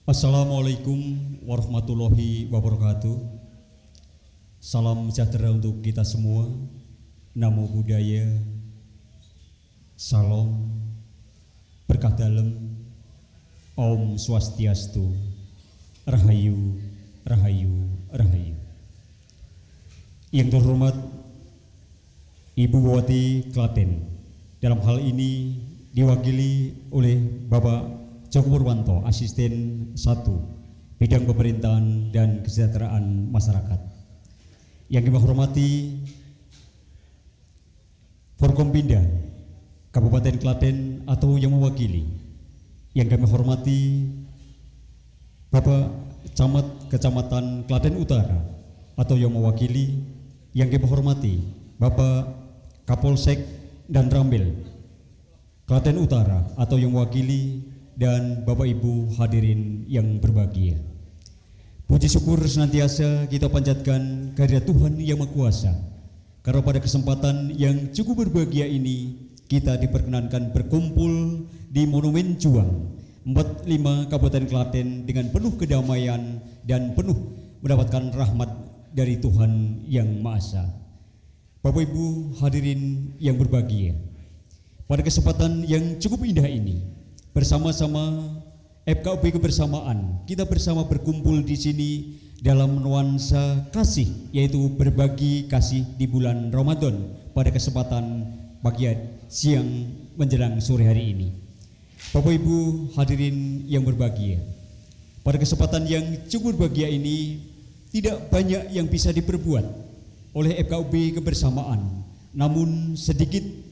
Assalamualaikum warahmatullahi wabarakatuh. Salam sejahtera untuk kita semua. Namo Buddhaya. Salam. Berkah dalem. Om Swastiastu. Rahayu, Rahayu, Rahayu. Yang terhormat Ibu Bupati Klaten, dalam hal ini diwakili oleh Bapak Joko Purwanto, Asisten 1 Bidang Pemerintahan dan Kesejahteraan Masyarakat. Yang kami hormati Forkompinda Kabupaten Klaten atau yang mewakili. Yang kami hormati Bapak Camat Kecamatan Klaten Utara atau yang mewakili. Yang kami hormati Bapak Kapolsek dan Rambil Klaten Utara atau yang mewakili, dan Bapak Ibu hadirin yang berbahagia. Puji syukur senantiasa kita panjatkan kehadirat Tuhan Yang Maha Kuasa, karena pada kesempatan yang cukup berbahagia ini kita diperkenankan berkumpul di Monumen Juang 45 Kabupaten Klaten dengan penuh kedamaian dan penuh mendapatkan rahmat dari Tuhan Yang Maha Esa. Bapak Ibu hadirin yang berbahagia, pada kesempatan yang cukup indah ini bersama-sama FKUP Kebersamaan, kita bersama berkumpul di sini dalam nuansa kasih, yaitu berbagi kasih di bulan Ramadan pada kesempatan pagi siang menjelang sore hari ini. Bapak Ibu hadirin yang berbahagia, pada kesempatan yang cukup berbahagia ini tidak banyak yang bisa diperbuat oleh FKUP Kebersamaan, namun sedikit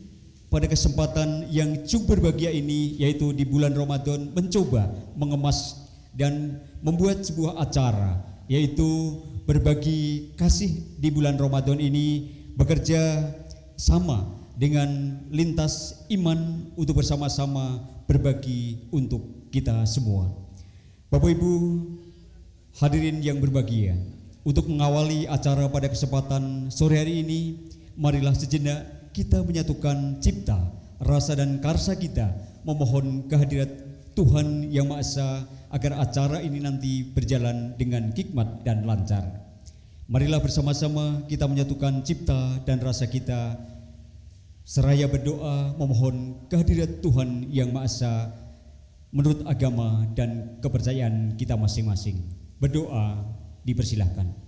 pada kesempatan yang cukup berbahagia ini, yaitu di bulan Ramadan, mencoba mengemas dan membuat sebuah acara, yaitu berbagi kasih di bulan Ramadan ini, bekerja sama dengan lintas iman untuk bersama-sama berbagi untuk kita semua. Bapak Ibu hadirin yang berbahagia, untuk mengawali acara pada kesempatan sore hari ini, marilah sejenak kita menyatukan cipta, rasa dan karsa kita, memohon kehadirat Tuhan Yang Maha Esa agar acara ini nanti berjalan dengan hikmat dan lancar. Marilah bersama-sama kita menyatukan cipta dan rasa kita, seraya berdoa memohon kehadirat Tuhan Yang Maha Esa menurut agama dan kepercayaan kita masing-masing. Berdoa dipersilahkan.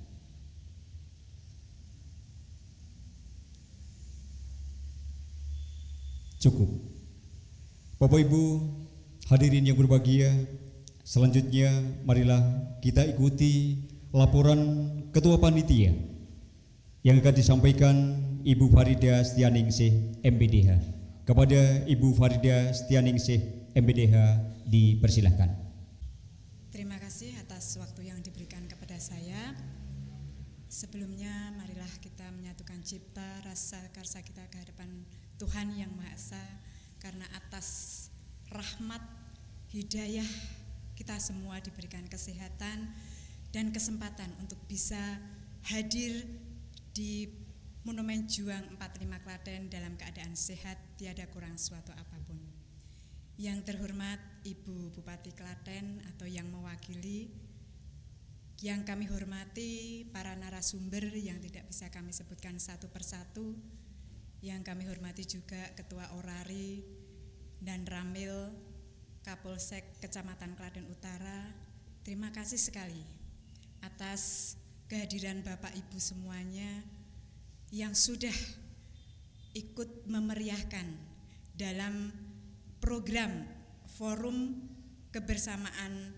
Cukup. Bapak Ibu hadirin yang berbahagia, selanjutnya marilah kita ikuti laporan Ketua Panitia yang akan disampaikan Ibu Farida Setianingsih MPDH. Kepada Ibu Farida Setianingsih MPDH dipersilahkan. Terima kasih atas waktu yang diberikan kepada saya. Sebelumnya marilah kita menyatukan cipta, rasa, karsa kita ke hadapan Tuhan Yang Maha Esa, karena atas rahmat hidayah kita semua diberikan kesehatan dan kesempatan untuk bisa hadir di Monumen Juang 45 Klaten dalam keadaan sehat, tiada kurang suatu apapun. Yang terhormat Ibu Bupati Klaten atau yang mewakili, yang kami hormati para narasumber yang tidak bisa kami sebutkan satu persatu, yang kami hormati juga Ketua Orari dan Ramil Kapolsek Kecamatan Klaten Utara. Terima kasih sekali atas kehadiran Bapak Ibu semuanya yang sudah ikut memeriahkan dalam program Forum Kebersamaan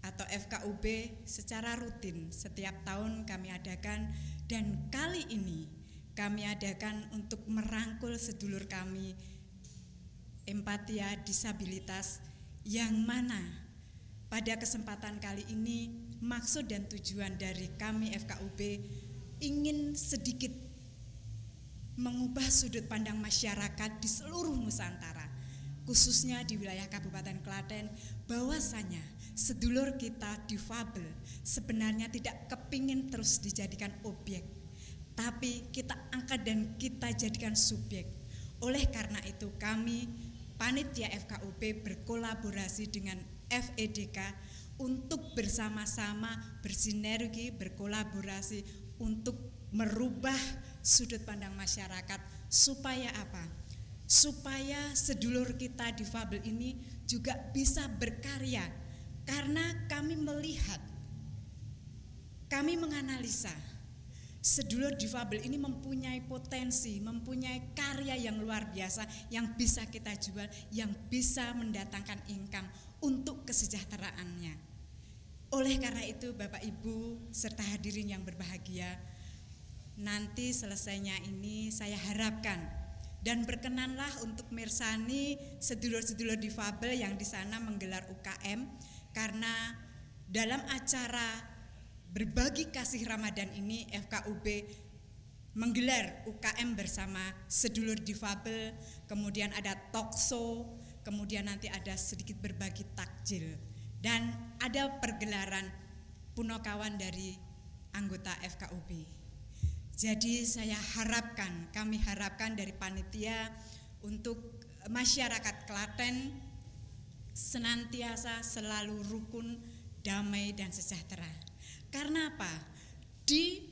atau FKUB secara rutin setiap tahun kami adakan, dan kali ini kami adakan untuk merangkul sedulur kami Empatia Disabilitas, yang mana pada kesempatan kali ini maksud dan tujuan dari kami FKUB ingin sedikit mengubah sudut pandang masyarakat di seluruh Nusantara, khususnya di wilayah Kabupaten Klaten, bahwasanya sedulur kita difabel sebenarnya tidak kepingin terus dijadikan objek, tapi kita angkat dan kita jadikan subjek. Oleh karena itu kami Panitia FKUB berkolaborasi dengan FEDK untuk bersama-sama bersinergi, berkolaborasi untuk merubah sudut pandang masyarakat supaya apa? Supaya sedulur kita difabel ini juga bisa berkarya, karena kami melihat, kami menganalisa sedulur difabel ini mempunyai potensi, mempunyai karya yang luar biasa yang bisa kita jual, yang bisa mendatangkan income untuk kesejahteraannya. Oleh karena itu Bapak Ibu serta hadirin yang berbahagia, nanti selesainya ini saya harapkan dan berkenanlah untuk mirsani sedulur-sedulur difabel yang di sana menggelar UKM, karena dalam acara berbagi kasih Ramadan ini FKUB menggelar UKM bersama sedulur difabel, kemudian ada talkshow, kemudian nanti ada sedikit berbagi takjil, dan ada pergelaran punokawan dari anggota FKUB. Jadi saya harapkan, kami harapkan dari panitia untuk masyarakat Klaten senantiasa selalu rukun, damai dan sejahtera. Karena apa? Di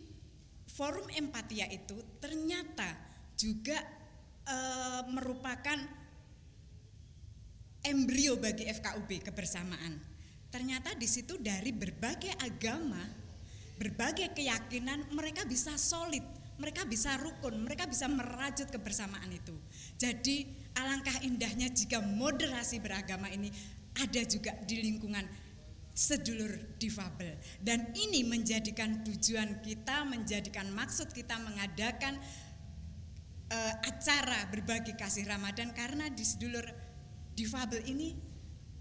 forum empatia itu ternyata juga merupakan embrio bagi FKUB kebersamaan. Ternyata di situ dari berbagai agama, berbagai keyakinan, mereka bisa solid, mereka bisa rukun, mereka bisa merajut kebersamaan itu. Jadi alangkah indahnya jika moderasi beragama ini ada juga di lingkungan sedulur difabel, dan ini menjadikan tujuan kita, menjadikan maksud kita mengadakan acara berbagi kasih Ramadan, karena di sedulur difabel ini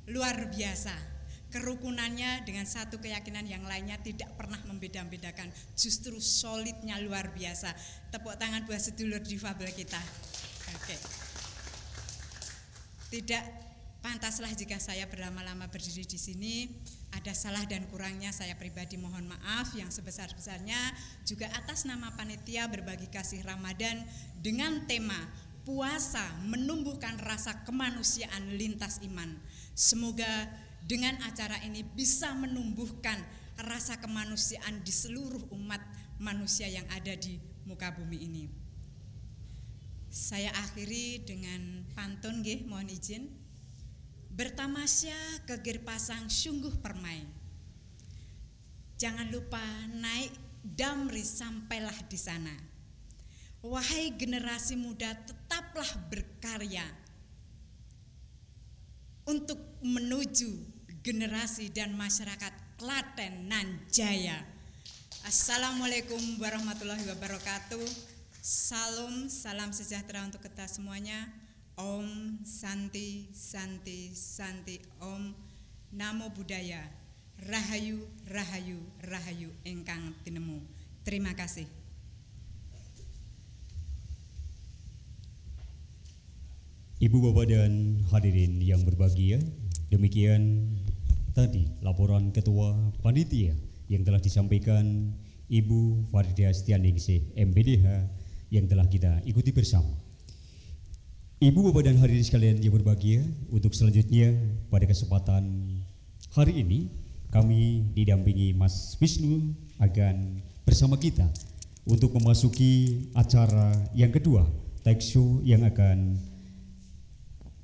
luar biasa kerukunannya dengan satu keyakinan yang lainnya tidak pernah membeda-bedakan, justru solidnya luar biasa. Tepuk tangan buat sedulur difabel kita. Oke. Tidak pantaslah jika saya berlama-lama berdiri di sini. Ada salah dan kurangnya saya pribadi mohon maaf yang sebesar-besarnya, juga atas nama panitia berbagi kasih Ramadan dengan tema puasa menumbuhkan rasa kemanusiaan lintas iman. Semoga dengan acara ini bisa menumbuhkan rasa kemanusiaan di seluruh umat manusia yang ada di muka bumi ini. Saya akhiri dengan pantun nggih, mohon izin. Bertamasya ke Girpasang sungguh permai. Jangan lupa naik damri sampailah di sana. Wahai generasi muda, tetaplah berkarya untuk menuju generasi dan masyarakat Klaten nan jaya. Assalamualaikum warahmatullahi wabarakatuh. Salam sejahtera untuk kita semuanya. Om Santi Santi Santi Om Namo Buddhaya. Rahayu Rahayu Rahayu ingkang tinemu. Terima kasih. Ibu, Bapak dan hadirin yang berbahagia, demikian tadi laporan Ketua Panitia yang telah disampaikan Ibu Faridah Setianingsih MPDH yang telah kita ikuti bersama. Ibu, Bapak dan hadirin sekalian yang berbahagia, untuk selanjutnya pada kesempatan hari ini kami didampingi Mas Wisnu akan bersama kita untuk memasuki acara yang kedua, talk show yang akan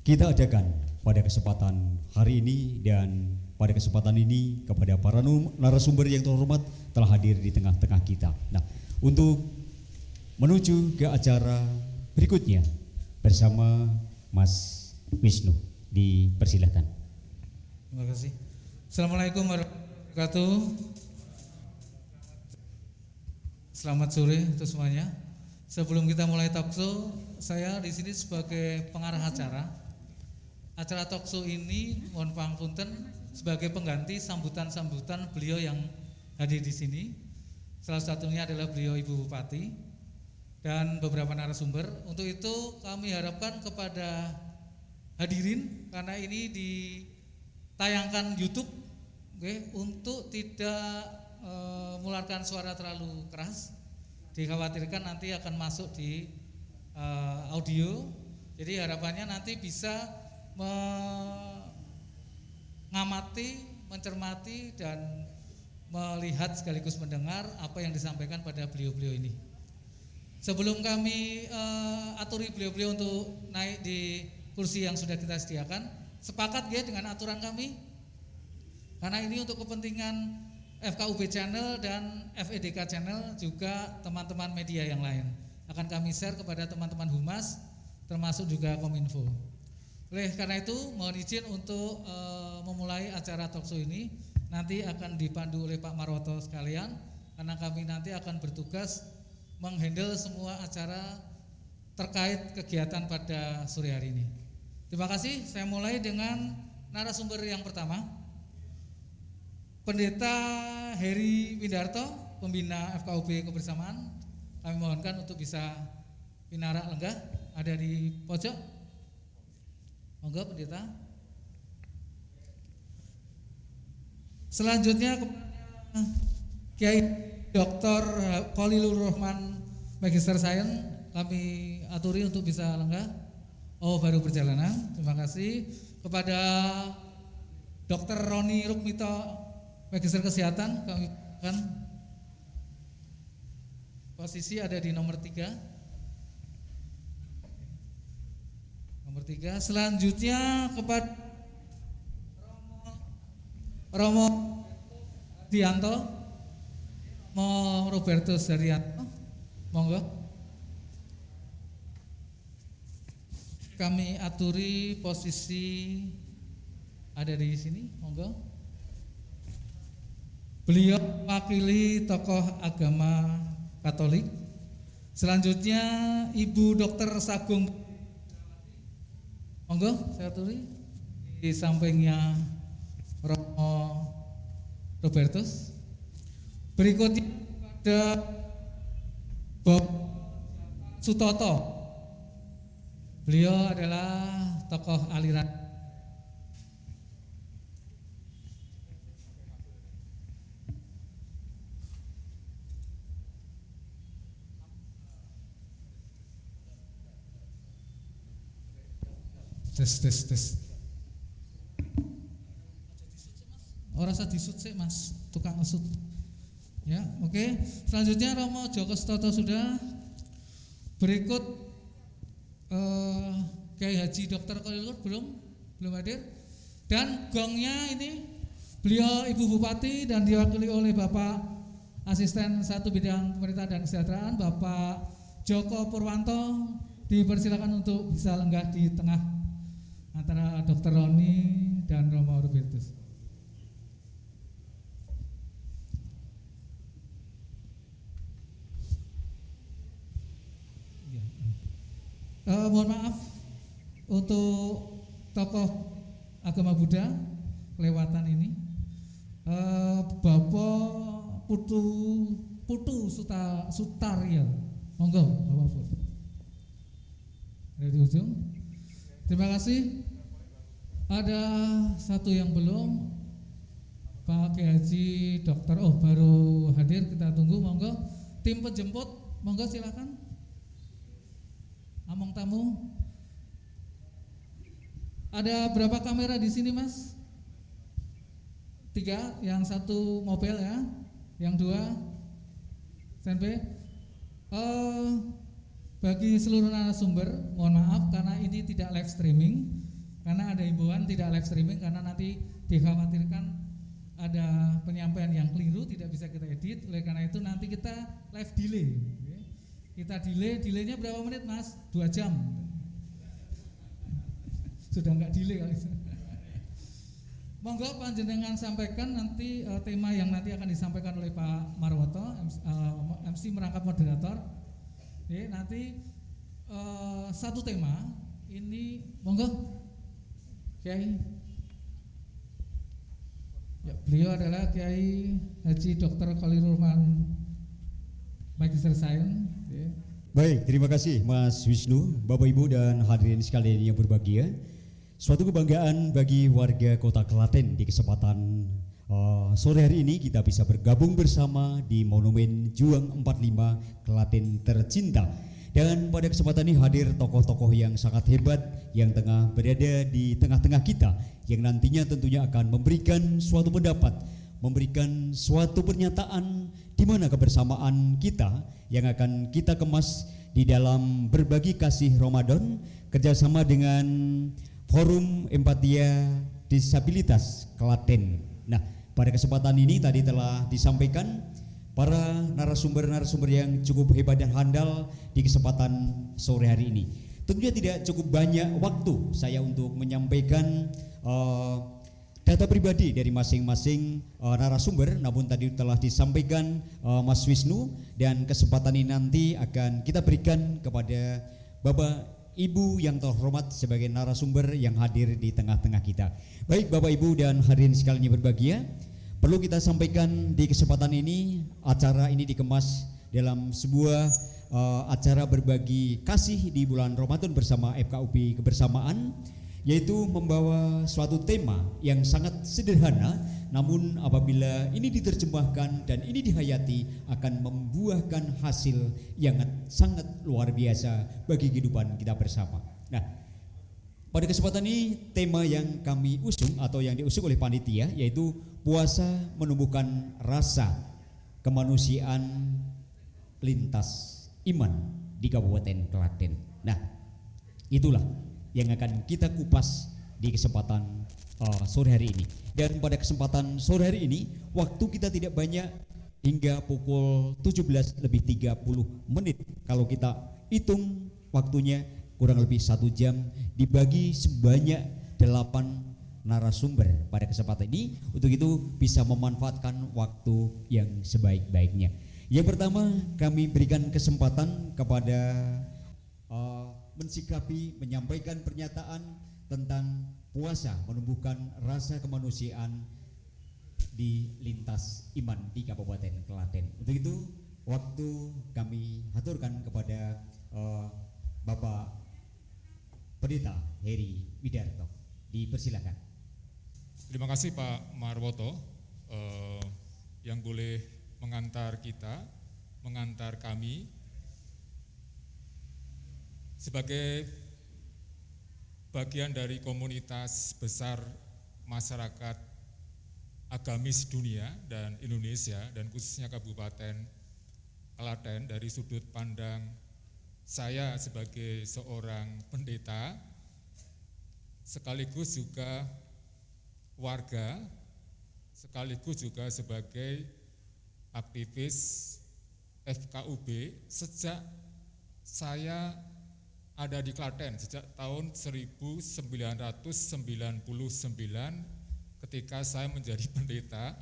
kita adakan pada kesempatan hari ini. Dan pada kesempatan ini kepada para narasumber yang terhormat telah hadir di tengah-tengah kita. Nah, untuk menuju ke acara berikutnya bersama Mas Wisnu, dipersilakan. Terima kasih. Assalamualaikum warahmatullahi wabarakatuh. Selamat sore untuk semuanya. Sebelum kita mulai talkshow, saya di sini sebagai pengarah acara. Acara talkshow ini mohon pangapunten sebagai pengganti sambutan-sambutan beliau yang hadir di sini. Salah satunya adalah beliau Ibu Bupati dan beberapa narasumber. Untuk itu kami harapkan kepada hadirin, karena ini ditayangkan YouTube, untuk tidak mengeluarkan suara terlalu keras. Dikhawatirkan nanti akan masuk di audio. Jadi harapannya nanti bisa mengamati mencermati dan melihat sekaligus mendengar apa yang disampaikan pada beliau-beliau ini. Sebelum kami aturi beliau-beliau untuk naik di kursi yang sudah kita sediakan, sepakat ya dengan aturan kami? Karena ini untuk kepentingan FKUB Channel dan FEDK Channel, juga teman-teman media yang lain. Akan kami share kepada teman-teman Humas, termasuk juga Kominfo. Oleh karena itu, mohon izin untuk memulai acara talkshow ini. Nanti akan dipandu oleh Pak Marwoto sekalian, karena kami nanti akan bertugas menghandle semua acara terkait kegiatan pada sore hari ini. Terima kasih. Saya mulai dengan narasumber yang pertama, Pendeta Heri Windarto, pembina FKUB Kebersamaan. Kami mohonkan untuk bisa pinarak lenggah, ada di pojok. Monggo Pendeta. Selanjutnya Kiai Dr. Khalilur Rahman, Magister Sains, kami aturi untuk bisa lenggah. Oh, baru perjalanan. Terima kasih kepada Dr. Roni Rukmito, Magister Kesehatan, kami akan posisi ada di nomor 3. Nomor 3. Selanjutnya kepada Romo Dianto, Robertus Daryanto, monggo. Kami aturi posisi ada di sini, monggo. Beliau mewakili tokoh agama Katolik. Selanjutnya Ibu Dr. Sagung, monggo saya aturi di sampingnya Romo Robertus. Berikutnya ada Bob Sutoto. Beliau adalah tokoh aliran. Tes. Ora usah disut sih Mas, tukang ngesut. Ya, oke. Selanjutnya Romo Joko Stoto sudah. Berikut Kiai Haji Dr. Khalilur belum hadir. Dan gongnya ini beliau Ibu Bupati dan diwakili oleh Bapak Asisten 1 Bidang Pemerintah dan Kesejahteraan, Bapak Joko Purwanto. Dipersilakan untuk bisa lenggah di tengah antara Dr. Roni dan Romo Robertus. Mohon maaf untuk tokoh agama Buddha kelewatan ini. Bapak Putu Sutarya, monggo Bapak Putu. Ada di ujung. Terima kasih. Ada satu yang belum, Pak Kiai Haji Dokter. Oh, baru hadir, kita tunggu. Monggo tim penjemput, monggo silakan. Among tamu. Ada berapa kamera di sini, Mas? 3, yang satu mobil ya, yang 2 standby. Bagi seluruh narasumber, mohon maaf karena ini tidak live streaming, karena ada himbauan tidak live streaming karena nanti dikhawatirkan ada penyampaian yang keliru, tidak bisa kita edit. Oleh karena itu nanti kita live delay. Kita delaynya berapa menit Mas? 2 jam. Sudah enggak delay kali itu. Monggo panjenengan sampaikan nanti tema yang nanti akan disampaikan oleh Pak Marwoto, MC merangkap moderator. Oke, nanti satu tema ini, monggo Kiai. Ya, beliau adalah Kiai Haji Dr. Khalilur Rahman, Magister Sains. Ya. Baik, terima kasih Mas Wisnu, Bapak Ibu dan hadirin sekalian yang berbahagia. Suatu kebanggaan bagi warga Kota Klaten di kesempatan sore hari ini kita bisa bergabung bersama di Monumen Juang 45 Klaten Tercinta. Dan pada kesempatan ini hadir tokoh-tokoh yang sangat hebat yang tengah berada di tengah-tengah kita, yang nantinya tentunya akan memberikan suatu pendapat, memberikan suatu pernyataan di mana kebersamaan kita yang akan kita kemas di dalam berbagi kasih Ramadan kerjasama dengan Forum Empatia Disabilitas Klaten. Nah, pada kesempatan ini tadi telah disampaikan para narasumber-narasumber yang cukup hebat dan handal di kesempatan sore hari ini. Tentunya tidak cukup banyak waktu saya untuk menyampaikan data pribadi dari masing-masing narasumber, namun tadi telah disampaikan Mas Wisnu, dan kesempatan ini nanti akan kita berikan kepada Bapak Ibu yang terhormat sebagai narasumber yang hadir di tengah-tengah kita. Baik Bapak Ibu dan hadirin sekalian yang berbahagia, perlu kita sampaikan di kesempatan ini, acara ini dikemas dalam sebuah acara berbagi kasih di bulan Ramadan bersama FKUP Kebersamaan, yaitu membawa suatu tema yang sangat sederhana, namun apabila ini diterjemahkan dan ini dihayati akan membuahkan hasil yang sangat luar biasa bagi kehidupan kita bersama. Nah, pada kesempatan ini tema yang kami usung atau yang diusung oleh panitia yaitu puasa menumbuhkan rasa kemanusiaan lintas iman di Kabupaten Klaten. Nah, itulah yang akan kita kupas di kesempatan sore hari ini. Dan pada kesempatan sore hari ini waktu kita tidak banyak, hingga pukul 17:30 kalau kita hitung waktunya kurang lebih 1 jam dibagi sebanyak 8 narasumber pada kesempatan ini. Untuk itu bisa memanfaatkan waktu yang sebaik-baiknya. Yang pertama, kami berikan kesempatan kepada mensikapi, menyampaikan pernyataan tentang puasa menumbuhkan rasa kemanusiaan di lintas iman di Kabupaten Klaten. Untuk itu waktu kami aturkan kepada Bapak Pendeta Heri Widarto. Dipersilakan. Terima kasih Pak Marwoto yang boleh mengantar kita, mengantar kami sebagai bagian dari komunitas besar masyarakat agamis dunia dan Indonesia, dan khususnya Kabupaten Klaten. Dari sudut pandang saya sebagai seorang pendeta sekaligus juga warga, sekaligus juga sebagai aktivis FKUB, sejak saya ada di Klaten sejak tahun 1999 ketika saya menjadi pendeta,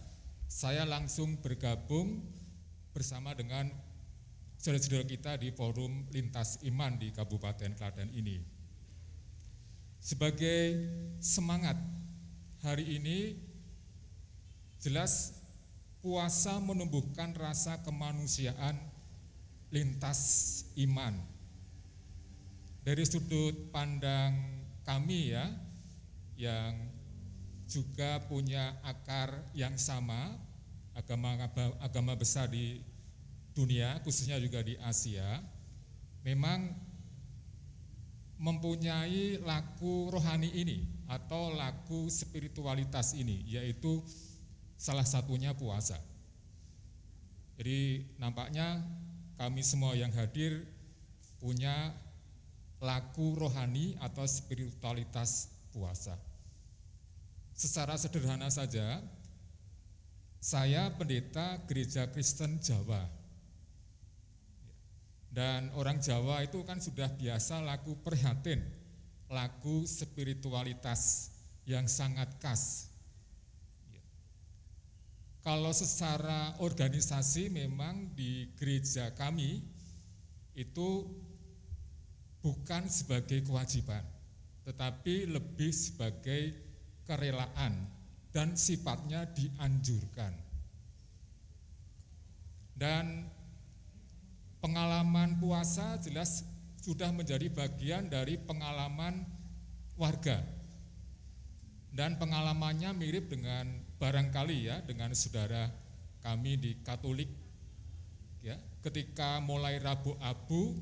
saya langsung bergabung bersama dengan saudara-saudara kita di Forum Lintas Iman di Kabupaten Klaten ini. Sebagai semangat hari ini, jelas puasa menumbuhkan rasa kemanusiaan lintas iman. Dari sudut pandang kami ya, yang juga punya akar yang sama, agama besar di dunia, khususnya juga di Asia, memang mempunyai laku rohani ini atau laku spiritualitas ini, yaitu salah satunya puasa. Jadi nampaknya kami semua yang hadir punya laku rohani atau spiritualitas puasa. Secara sederhana saja, saya pendeta Gereja Kristen Jawa. Dan orang Jawa itu kan sudah biasa laku prihatin, laku spiritualitas yang sangat khas. Kalau secara organisasi memang di gereja kami itu bukan sebagai kewajiban, tetapi lebih sebagai kerelaan dan sifatnya dianjurkan. Dan pengalaman puasa jelas sudah menjadi bagian dari pengalaman warga. Dan pengalamannya mirip dengan barangkali ya dengan saudara kami di Katolik ya, ketika mulai Rabu Abu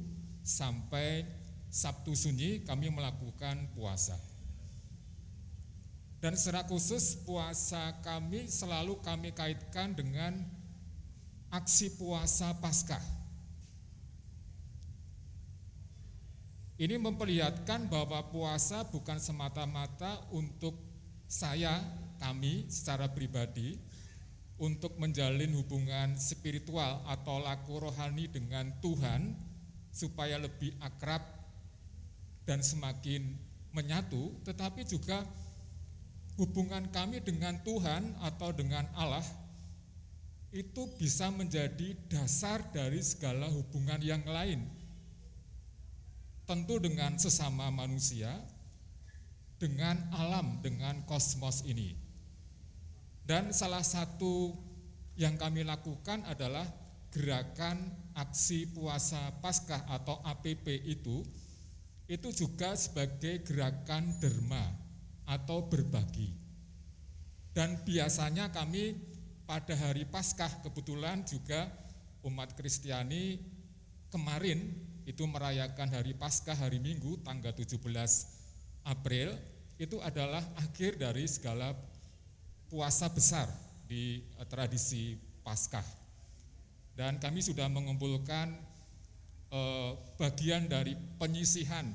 sampai Sabtu Sunyi kami melakukan puasa. Dan secara khusus puasa kami selalu kami kaitkan dengan aksi puasa Paskah. Ini memperlihatkan bahwa puasa bukan semata-mata untuk kami secara pribadi, untuk menjalin hubungan spiritual atau laku rohani dengan Tuhan supaya lebih akrab dan semakin menyatu, tetapi juga hubungan kami dengan Tuhan atau dengan Allah itu bisa menjadi dasar dari segala hubungan yang lain, tentu dengan sesama manusia, dengan alam, dengan kosmos ini. Dan salah satu yang kami lakukan adalah gerakan aksi puasa Paskah atau APP itu juga sebagai gerakan derma atau berbagi. Dan biasanya kami pada hari Paskah, kebetulan juga umat Kristiani kemarin itu merayakan hari Paskah hari Minggu tanggal 17 April, itu adalah akhir dari segala puasa besar di tradisi Paskah. Dan kami sudah mengumpulkan bagian dari penyisihan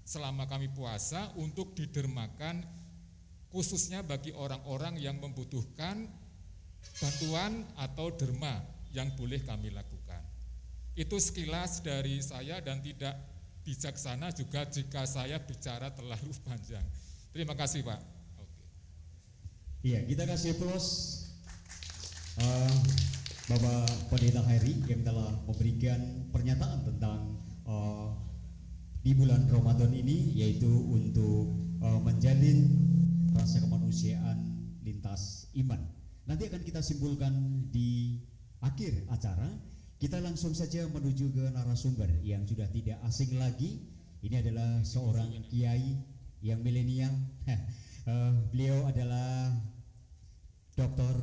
selama kami puasa untuk didermakan khususnya bagi orang-orang yang membutuhkan bantuan atau derma yang boleh kami lakukan. Itu sekilas dari saya dan tidak bijaksana juga jika saya bicara terlalu panjang. Terima kasih Pak. Iya, kita kasih aplaus Bapak Pendeta Heri yang telah memberikan pernyataan tentang di bulan Ramadan ini, yaitu untuk menjalin rasa kemanusiaan lintas iman. Nanti akan kita simpulkan di akhir acara. Kita langsung saja menuju ke narasumber yang sudah tidak asing lagi. Ini adalah seorang kiai yang milenial. Beliau adalah Dr.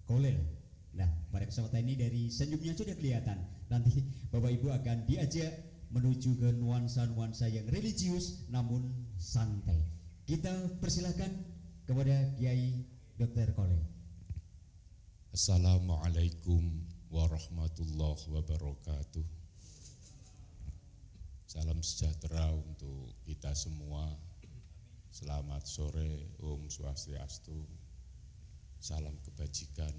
Kolel. Nah, pada kesempatan ini dari senyumnya sudah kelihatan. Nanti Bapak Ibu akan diajak menuju ke nuansa-nuansa yang religius namun santai. Kita persilakan kepada Kiai Dr. Kolel. Assalamualaikum warahmatullahi wabarakatuh. Salam sejahtera untuk kita semua. Selamat sore, Om Swastiastu. Salam kebajikan.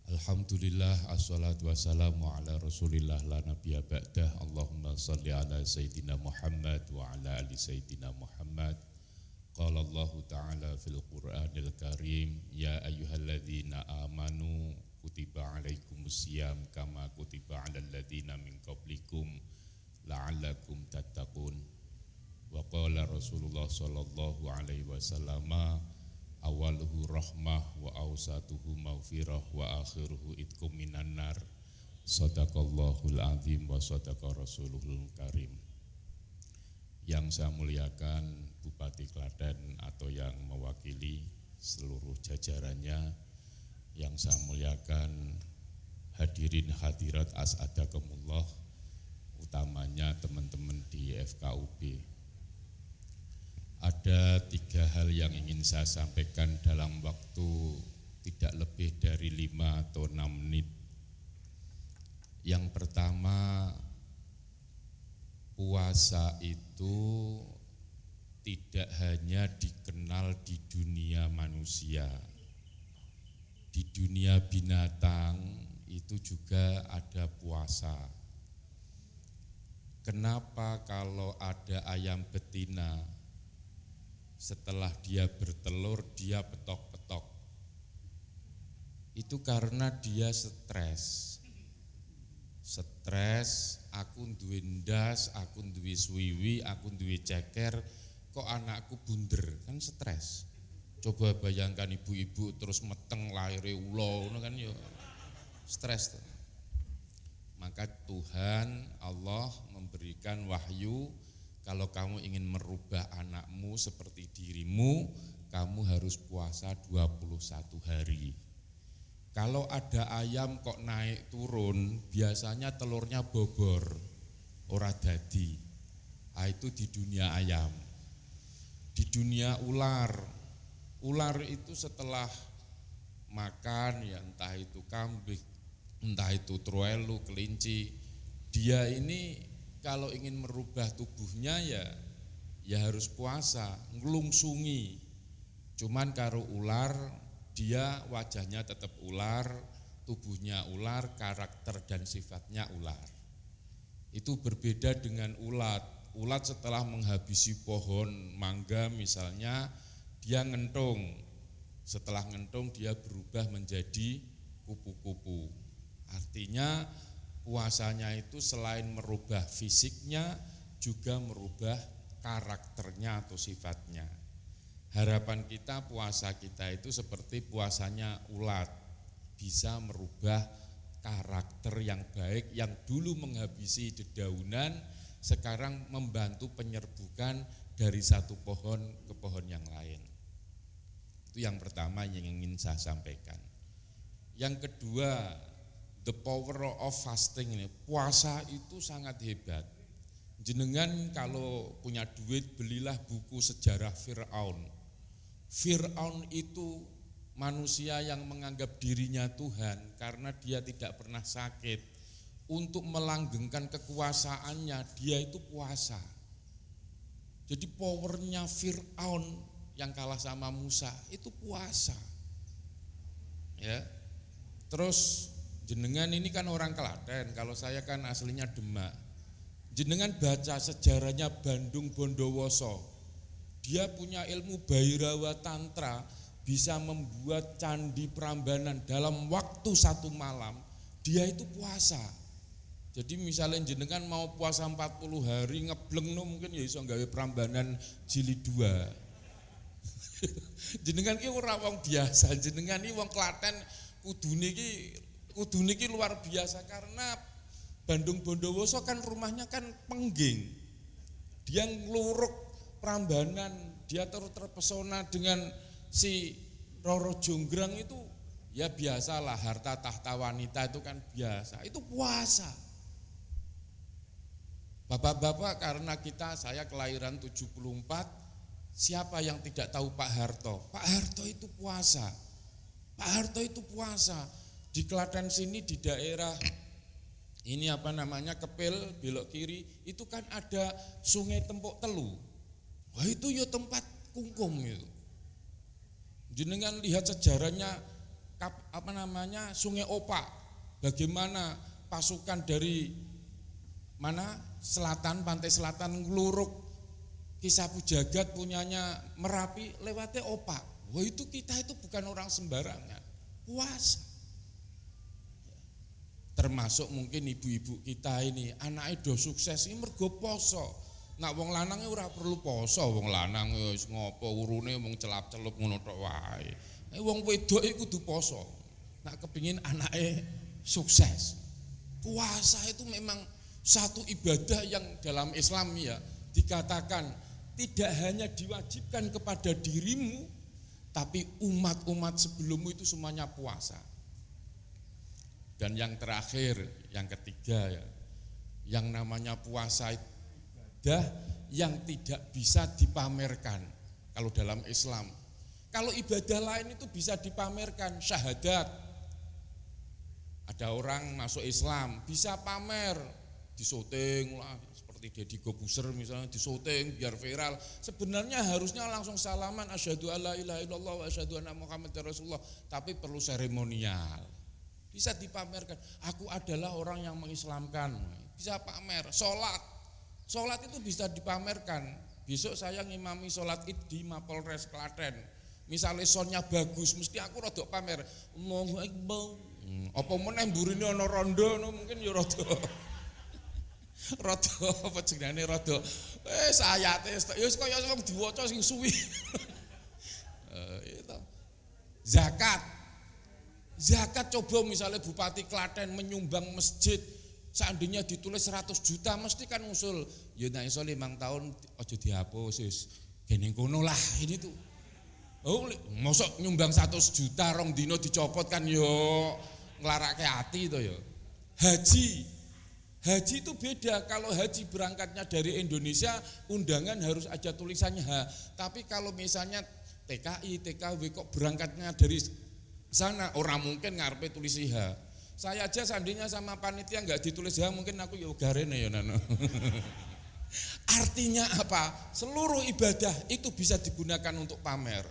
Alhamdulillah, assalatu wassalamu ala rasulillah la nabiyya ba'dah. Allahumma salli ala Sayyidina Muhammad wa ala ali Sayyidina Muhammad. Qala Allah Ta'ala fil Qur'anil Karim, ya ayyuhalladzina amanu kutiba alaikumusiyam kama kutiba alal ladzina min qablikum la'allakum tattaqun. Wa qala Rasulullah sallallahu alaihi wasallam, awaluhu rahmah wa awsatuhu maghfirah wa akhiruhu itqum minan nar. Shadaqallahul azim wa shadaqa rasuluhul karim. Yang saya muliakan Bupati Klaten atau yang mewakili seluruh jajarannya, yang saya muliakan hadirin hadirat as'adakumullah, utamanya teman-teman di FKUB. Ada 3 hal yang ingin saya sampaikan dalam waktu tidak lebih dari 5 atau 6 menit. Yang pertama, puasa itu tidak hanya dikenal di dunia manusia, di dunia binatang itu juga ada puasa. Kenapa kalau ada ayam betina, setelah dia bertelur dia petok-petok? Itu karena dia stres. Aku duwe ndas, aku duwe swiwi, aku duwe ceker, kok anakku bunder, kan stres. Coba bayangkan ibu-ibu terus meteng lahirnya ulo, kan ya stres tuh. Maka Tuhan Allah memberikan wahyu, kalau kamu ingin merubah anakmu seperti dirimu, kamu harus puasa 21 hari. Kalau ada ayam kok naik turun, biasanya telurnya bobor, ora dadi. Itu di dunia ayam. Di dunia ular, ular itu setelah makan ya entah itu kambing, entah itu truelu, kelinci, dia ini kalau ingin merubah tubuhnya ya harus puasa, ngelungsungi. Cuman karo ular, dia wajahnya tetap ular, tubuhnya ular, karakter dan sifatnya ular. Itu berbeda dengan ulat. Ulat setelah menghabisi pohon mangga misalnya, dia ngentung. Setelah ngentung dia berubah menjadi kupu-kupu. Artinya puasanya itu selain merubah fisiknya juga merubah karakternya atau sifatnya. Harapan kita puasa kita itu seperti puasanya ulat, bisa merubah karakter yang baik yang dulu menghabisi dedaunan, sekarang membantu penyerbukan dari satu pohon ke pohon yang lain. Itu yang pertama yang ingin saya sampaikan. Yang kedua, the power of fasting ini, puasa itu sangat hebat. Jenengan kalau punya duit belilah buku sejarah Fir'aun. Fir'aun itu manusia yang menganggap dirinya Tuhan karena dia tidak pernah sakit. Untuk melanggengkan kekuasaannya dia itu puasa. Jadi powernya Fir'aun yang kalah sama Musa itu puasa. Ya. Terus jenengan ini kan orang Klaten, kalau saya kan aslinya Demak. Jenengan baca sejarahnya Bandung Bondowoso. Dia punya ilmu Bhairawa Tantra, bisa membuat candi Prambanan dalam waktu 1 malam. Dia itu puasa. Jadi misalnya jenengan mau puasa 40 hari ngebleng no, mungkin ya iso gawe Prambanan jilid 2. Jenengan ki ora wong biasa, jenengan iki wong Klaten kudune iki luar biasa karena Bandung Bondowoso kan rumahnya kan pengging. Dia ngluruk Prambanan, dia terpesona dengan si Roro Jonggrang itu, ya biasalah harta tahta wanita itu kan biasa, itu puasa. Bapak-bapak karena saya kelahiran 74, siapa yang tidak tahu Pak Harto? Pak Harto itu puasa, Pak Harto itu puasa. Di Klaten sini di daerah ini apa namanya Kepil belok kiri itu kan ada Sungai Tempok Telu. Wah itu ya tempat kungkum itu. Jenengan lihat sejarahnya apa namanya Sungai Opak. Bagaimana pasukan dari mana selatan, pantai selatan ngeluruk Kisah Pujagat punyanya Merapi lewatnya Opak. Wah itu kita itu bukan orang sembarangan, puasa. Termasuk mungkin ibu-ibu kita ini anaknya do sukses ini mergo poso. Nak wong lanang ora perlu poso, wong lanang wis ngopo urune mung celap-celup ngono tok wae. Wong wedok iku kudu poso. Nak kepengin anake sukses. Puasa itu memang satu ibadah yang dalam Islam ya dikatakan tidak hanya diwajibkan kepada dirimu, tapi umat-umat sebelummu itu semuanya puasa. Dan yang terakhir, yang ketiga ya, yang namanya puasa itu ibadah yang tidak bisa dipamerkan kalau dalam Islam. Kalau ibadah lain itu bisa dipamerkan, syahadat. Ada orang masuk Islam bisa pamer, disyuting lah seperti Deddy Corbuzier misalnya, disyuting biar viral. Sebenarnya harusnya langsung salaman asyhadu alla ilaha illallah wa asyhadu anna muhammadar rasulullah, tapi perlu seremonial. Bisa dipamerkan, aku adalah orang yang mengislamkan. Bisa pamer, Sholat itu bisa dipamerkan. Besok saya ngimami sholat id di Mapolres Klaten. Misalnya soundnya bagus, mesti aku rodok pamer. Allahu Akbar. Apa meneh mburine ana rondo mungkin ya rada apa jenenge rada sayate ya wis kaya wong diwaca sing suwi. Itu. Zakat coba misalnya Bupati Klaten menyumbang masjid, seandainya ditulis 100 juta mesti kan usul ya nek iso 5 tahun aja dihapus wis gene kono lah. Ini tuh Oh, mosok nyumbang 100 juta rong dino dicopot kan yo nglarake ati to yo. Haji itu beda. Kalau haji berangkatnya dari Indonesia, undangan harus ada tulisannya H. Tapi kalau misalnya TKI, TKW kok berangkatnya dari sana, orang mungkin ngarepe tulis H. Saya aja sandinya sama panitia nggak ditulis H, mungkin aku ya garene ya nano. Artinya apa? Seluruh ibadah itu bisa digunakan untuk pamer.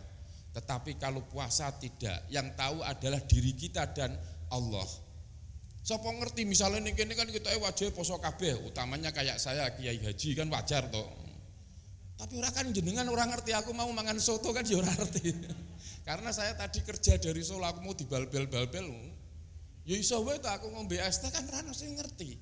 Tetapi kalau puasa tidak, yang tahu adalah diri kita dan Allah. Sopo ngerti misalnya ning kene kan kita wajib poso kabeh, utamanya kayak saya Kiai Haji kan wajar toh. Tapi ora kan jenengan orang ngerti aku mau mangan soto kan ya ora ngerti. Karena saya tadi kerja dari Solo aku mau dibalbel-balbel. Ya iso wae ta aku ngombe es teh kan ora ono sing ngerti.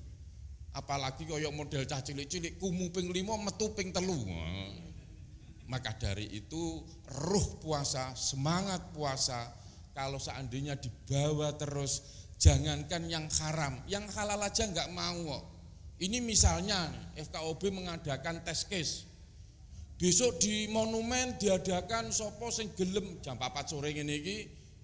Apalagi koyo model cah cilik-cilik kumu ping 5 metu ping 3. Maka dari itu ruh puasa, semangat puasa kalau seandainya dibawa terus, jangankan yang haram, yang halal aja enggak mau. Ini misalnya FKOB mengadakan tes case. Besok di monumen diadakan sopo sing gelem jam 4 sore ngene iki,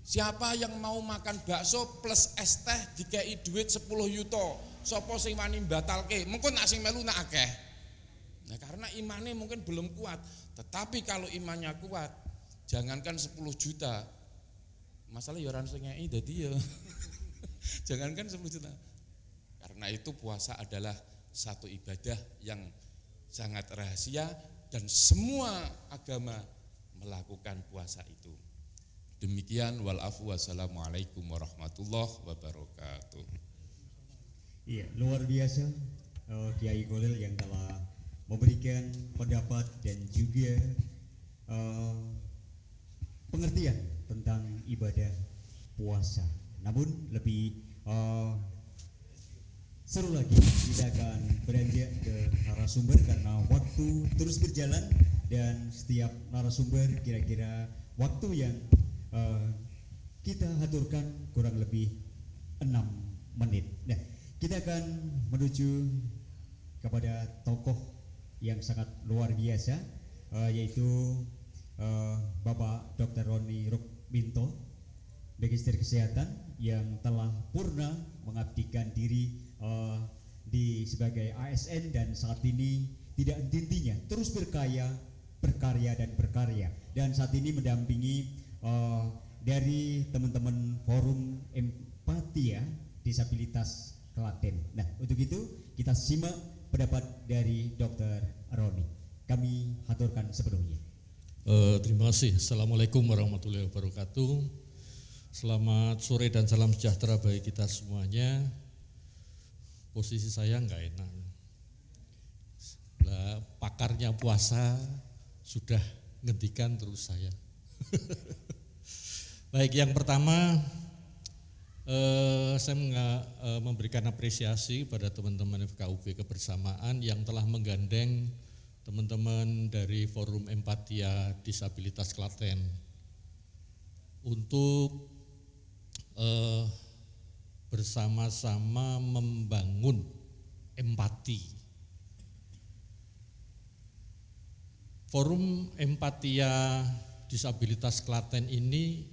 siapa yang mau makan bakso plus es teh dikei duit 10 yuto, sopo sing wani batalke, mengko nak sing melu nak akeh. Nah karena imannya mungkin belum kuat, tetapi kalau imannya kuat, jangankan 10 juta, masalah ya orang sing ngei dadi ya. Jangankan 10 juta. Karena itu puasa adalah satu ibadah yang sangat rahasia dan semua agama melakukan puasa itu. Demikian wal afu wassalamualaikum warahmatullahi wabarakatuh. Iya, luar biasa Kiai Kholil yang telah memberikan pendapat dan juga pengertian tentang ibadah puasa. Namun lebih seru lagi kita akan beranjak ke narasumber karena waktu terus berjalan dan setiap narasumber kira-kira waktu yang kita aturkan kurang lebih 6 menit. Nah, kita akan menuju kepada tokoh yang sangat luar biasa yaitu Bapak Dr. Roni Rukminto, Magister Kesehatan yang telah purna mengabdikan diri sebagai ASN dan saat ini tidak henti-hentinya terus berkarya dan saat ini mendampingi dari teman-teman Forum Empatia Disabilitas Klaten. Nah, untuk itu kita simak pendapat dari Dr. Roni. Kami haturkan sepenuhnya. Terima kasih. Assalamualaikum warahmatullahi wabarakatuh. Selamat sore dan salam sejahtera bagi kita semuanya. Posisi saya enggak enak. Lah, pakarnya puasa sudah ngendikan terus saya. Baik, yang pertama saya memberikan apresiasi pada teman-teman FKUB Kebersamaan yang telah menggandeng teman-teman dari Forum Empatia Disabilitas Klaten untuk bersama-sama membangun empati. Forum Empatia Disabilitas Klaten ini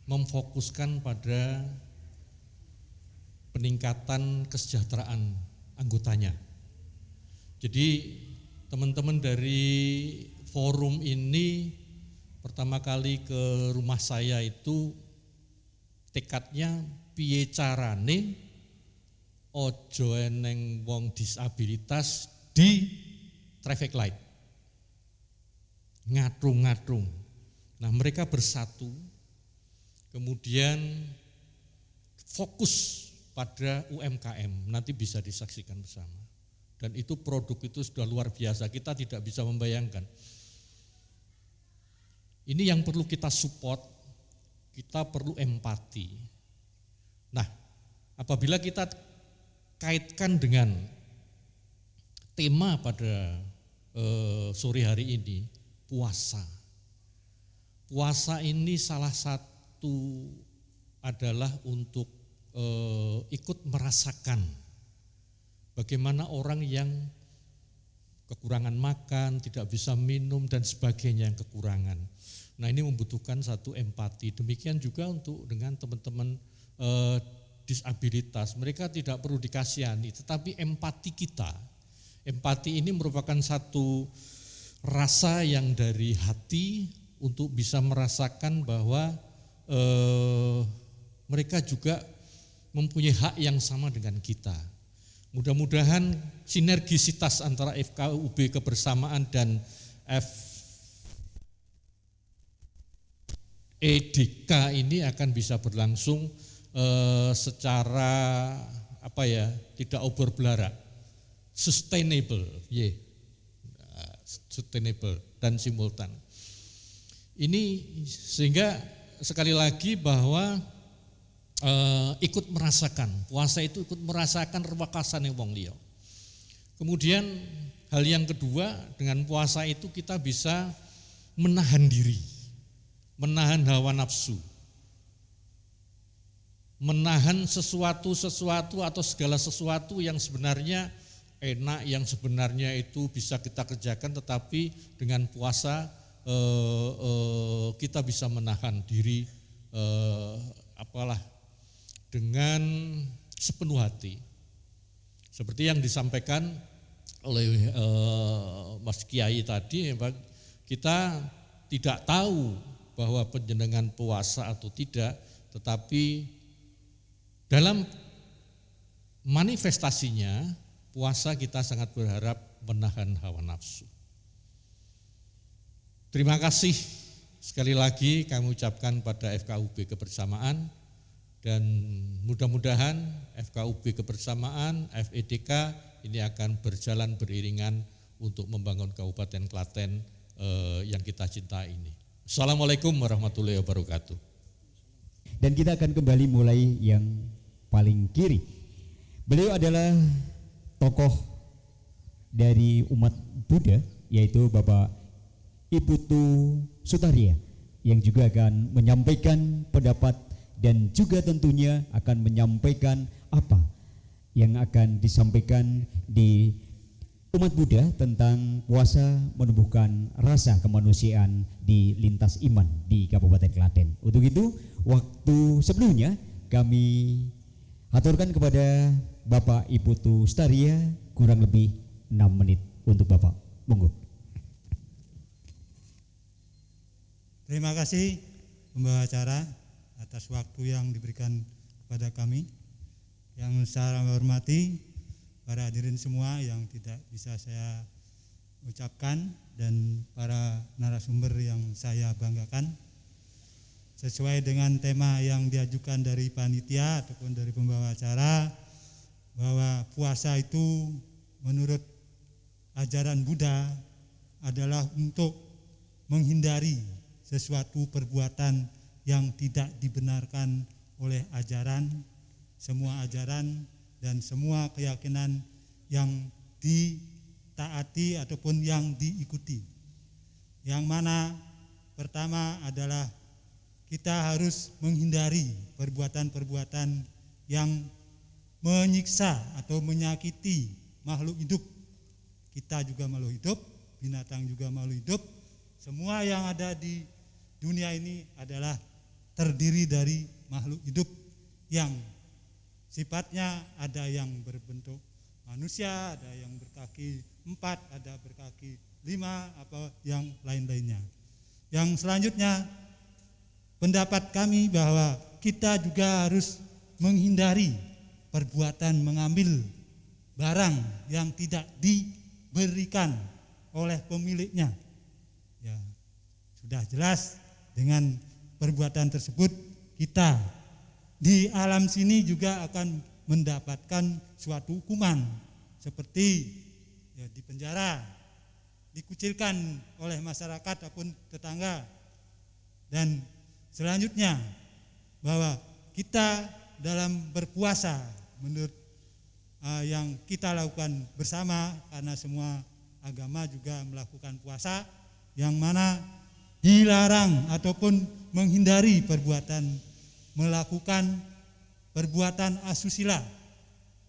memfokuskan pada peningkatan kesejahteraan anggotanya. Jadi teman-teman dari forum ini pertama kali ke rumah saya itu tekadnya piye carane ojo eneng wong disabilitas di traffic light. Ngatrung-ngatrung. Nah, mereka bersatu kemudian fokus pada UMKM, nanti bisa disaksikan bersama. Dan itu produk itu sudah luar biasa, kita tidak bisa membayangkan. Ini yang perlu kita support, kita perlu empati. Nah, apabila kita kaitkan dengan tema pada sore hari ini, puasa. Puasa ini salah satu adalah untuk ikut merasakan bagaimana orang yang kekurangan makan, tidak bisa minum dan sebagainya yang kekurangan. Nah, ini membutuhkan satu empati. Demikian juga untuk dengan teman-teman disabilitas, mereka tidak perlu dikasihani, tetapi empati kita. Empati ini merupakan satu rasa yang dari hati untuk bisa merasakan bahwa mereka juga mempunyai hak yang sama dengan kita. Mudah-mudahan sinergisitas antara FKUB Kebersamaan dan EDK ini akan bisa berlangsung secara tidak obor belara, sustainable dan simultan. Ini sehingga sekali lagi bahwa ikut merasakan, puasa itu ikut merasakan rewakasan wong liya. Kemudian hal yang kedua, dengan puasa itu kita bisa menahan diri, menahan hawa nafsu, menahan sesuatu atau segala sesuatu yang sebenarnya enak, yang sebenarnya itu bisa kita kerjakan, tetapi dengan puasa kita bisa menahan diri dengan sepenuh hati. Seperti yang disampaikan oleh Mas Kiai tadi, kita tidak tahu bahwa panjenengan puasa atau tidak, tetapi dalam manifestasinya puasa kita sangat berharap menahan hawa nafsu. Terima kasih sekali lagi kami ucapkan pada FKUB Kebersamaan, dan mudah-mudahan FKUB Kebersamaan, FEDK ini akan berjalan beriringan untuk membangun Kabupaten Klaten yang kita cintai ini. Assalamualaikum warahmatullahi wabarakatuh. Dan kita akan kembali mulai yang paling kiri. Beliau adalah tokoh dari umat Buddha, yaitu Bapak Iputu Sutaria, yang juga akan menyampaikan pendapat dan juga tentunya akan menyampaikan apa yang akan disampaikan di umat Buddha tentang puasa menumbuhkan rasa kemanusiaan di lintas iman di Kabupaten Klaten. Untuk itu, waktu sebelumnya kami aturkan kepada Bapak Iputu Sutaria kurang lebih 6 menit untuk Bapak. Monggo. Terima kasih pembawa acara atas waktu yang diberikan kepada kami. Yang saya hormati para hadirin semua yang tidak bisa saya ucapkan, dan para narasumber yang saya banggakan. Sesuai dengan tema yang diajukan dari panitia ataupun dari pembawa acara, bahwa puasa itu menurut ajaran Buddha adalah untuk menghindari sesuatu perbuatan yang tidak dibenarkan oleh ajaran, semua ajaran dan semua keyakinan yang ditaati ataupun yang diikuti. Yang mana pertama adalah kita harus menghindari perbuatan-perbuatan yang menyiksa atau menyakiti makhluk hidup. Kita juga makhluk hidup, binatang juga makhluk hidup. Semua yang ada di dunia ini adalah terdiri dari makhluk hidup yang sifatnya ada yang berbentuk manusia, ada yang berkaki 4, ada berkaki 5, apa yang lain-lainnya. Yang selanjutnya, pendapat kami bahwa kita juga harus menghindari perbuatan mengambil barang yang tidak diberikan oleh pemiliknya. Ya, sudah jelas dengan perbuatan tersebut kita di alam sini juga akan mendapatkan suatu hukuman seperti di penjara, dikucilkan oleh masyarakat ataupun tetangga. Dan selanjutnya bahwa kita dalam berpuasa menurut yang kita lakukan bersama, karena semua agama juga melakukan puasa, yang mana dilarang ataupun menghindari melakukan perbuatan asusila.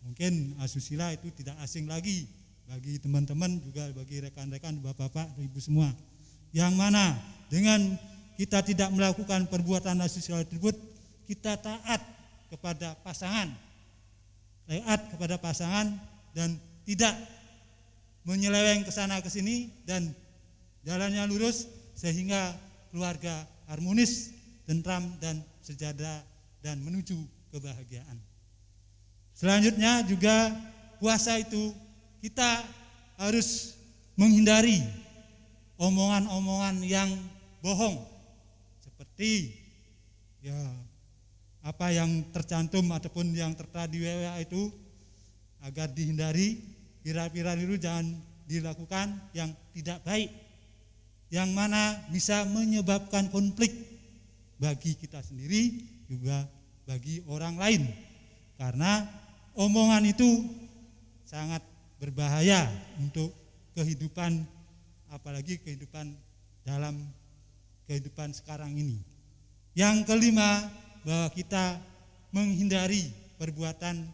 Mungkin asusila itu tidak asing lagi bagi teman-teman, juga bagi rekan-rekan, bapak-bapak, ibu semua. Yang mana dengan kita tidak melakukan perbuatan asusila tersebut, kita taat kepada pasangan, dan tidak menyeleweng ke sana ke sini, dan jalannya lurus sehingga keluarga harmonis, tentram dan sejahtera dan menuju kebahagiaan. Selanjutnya juga puasa itu kita harus menghindari omongan-omongan yang bohong, seperti ya apa yang tercantum ataupun yang tertera di WA itu agar dihindari. Viral-viral itu jangan dilakukan yang tidak baik, yang mana bisa menyebabkan konflik bagi kita sendiri juga bagi orang lain, karena omongan itu sangat berbahaya untuk kehidupan, apalagi kehidupan dalam kehidupan sekarang ini. Yang kelima, bahwa kita menghindari perbuatan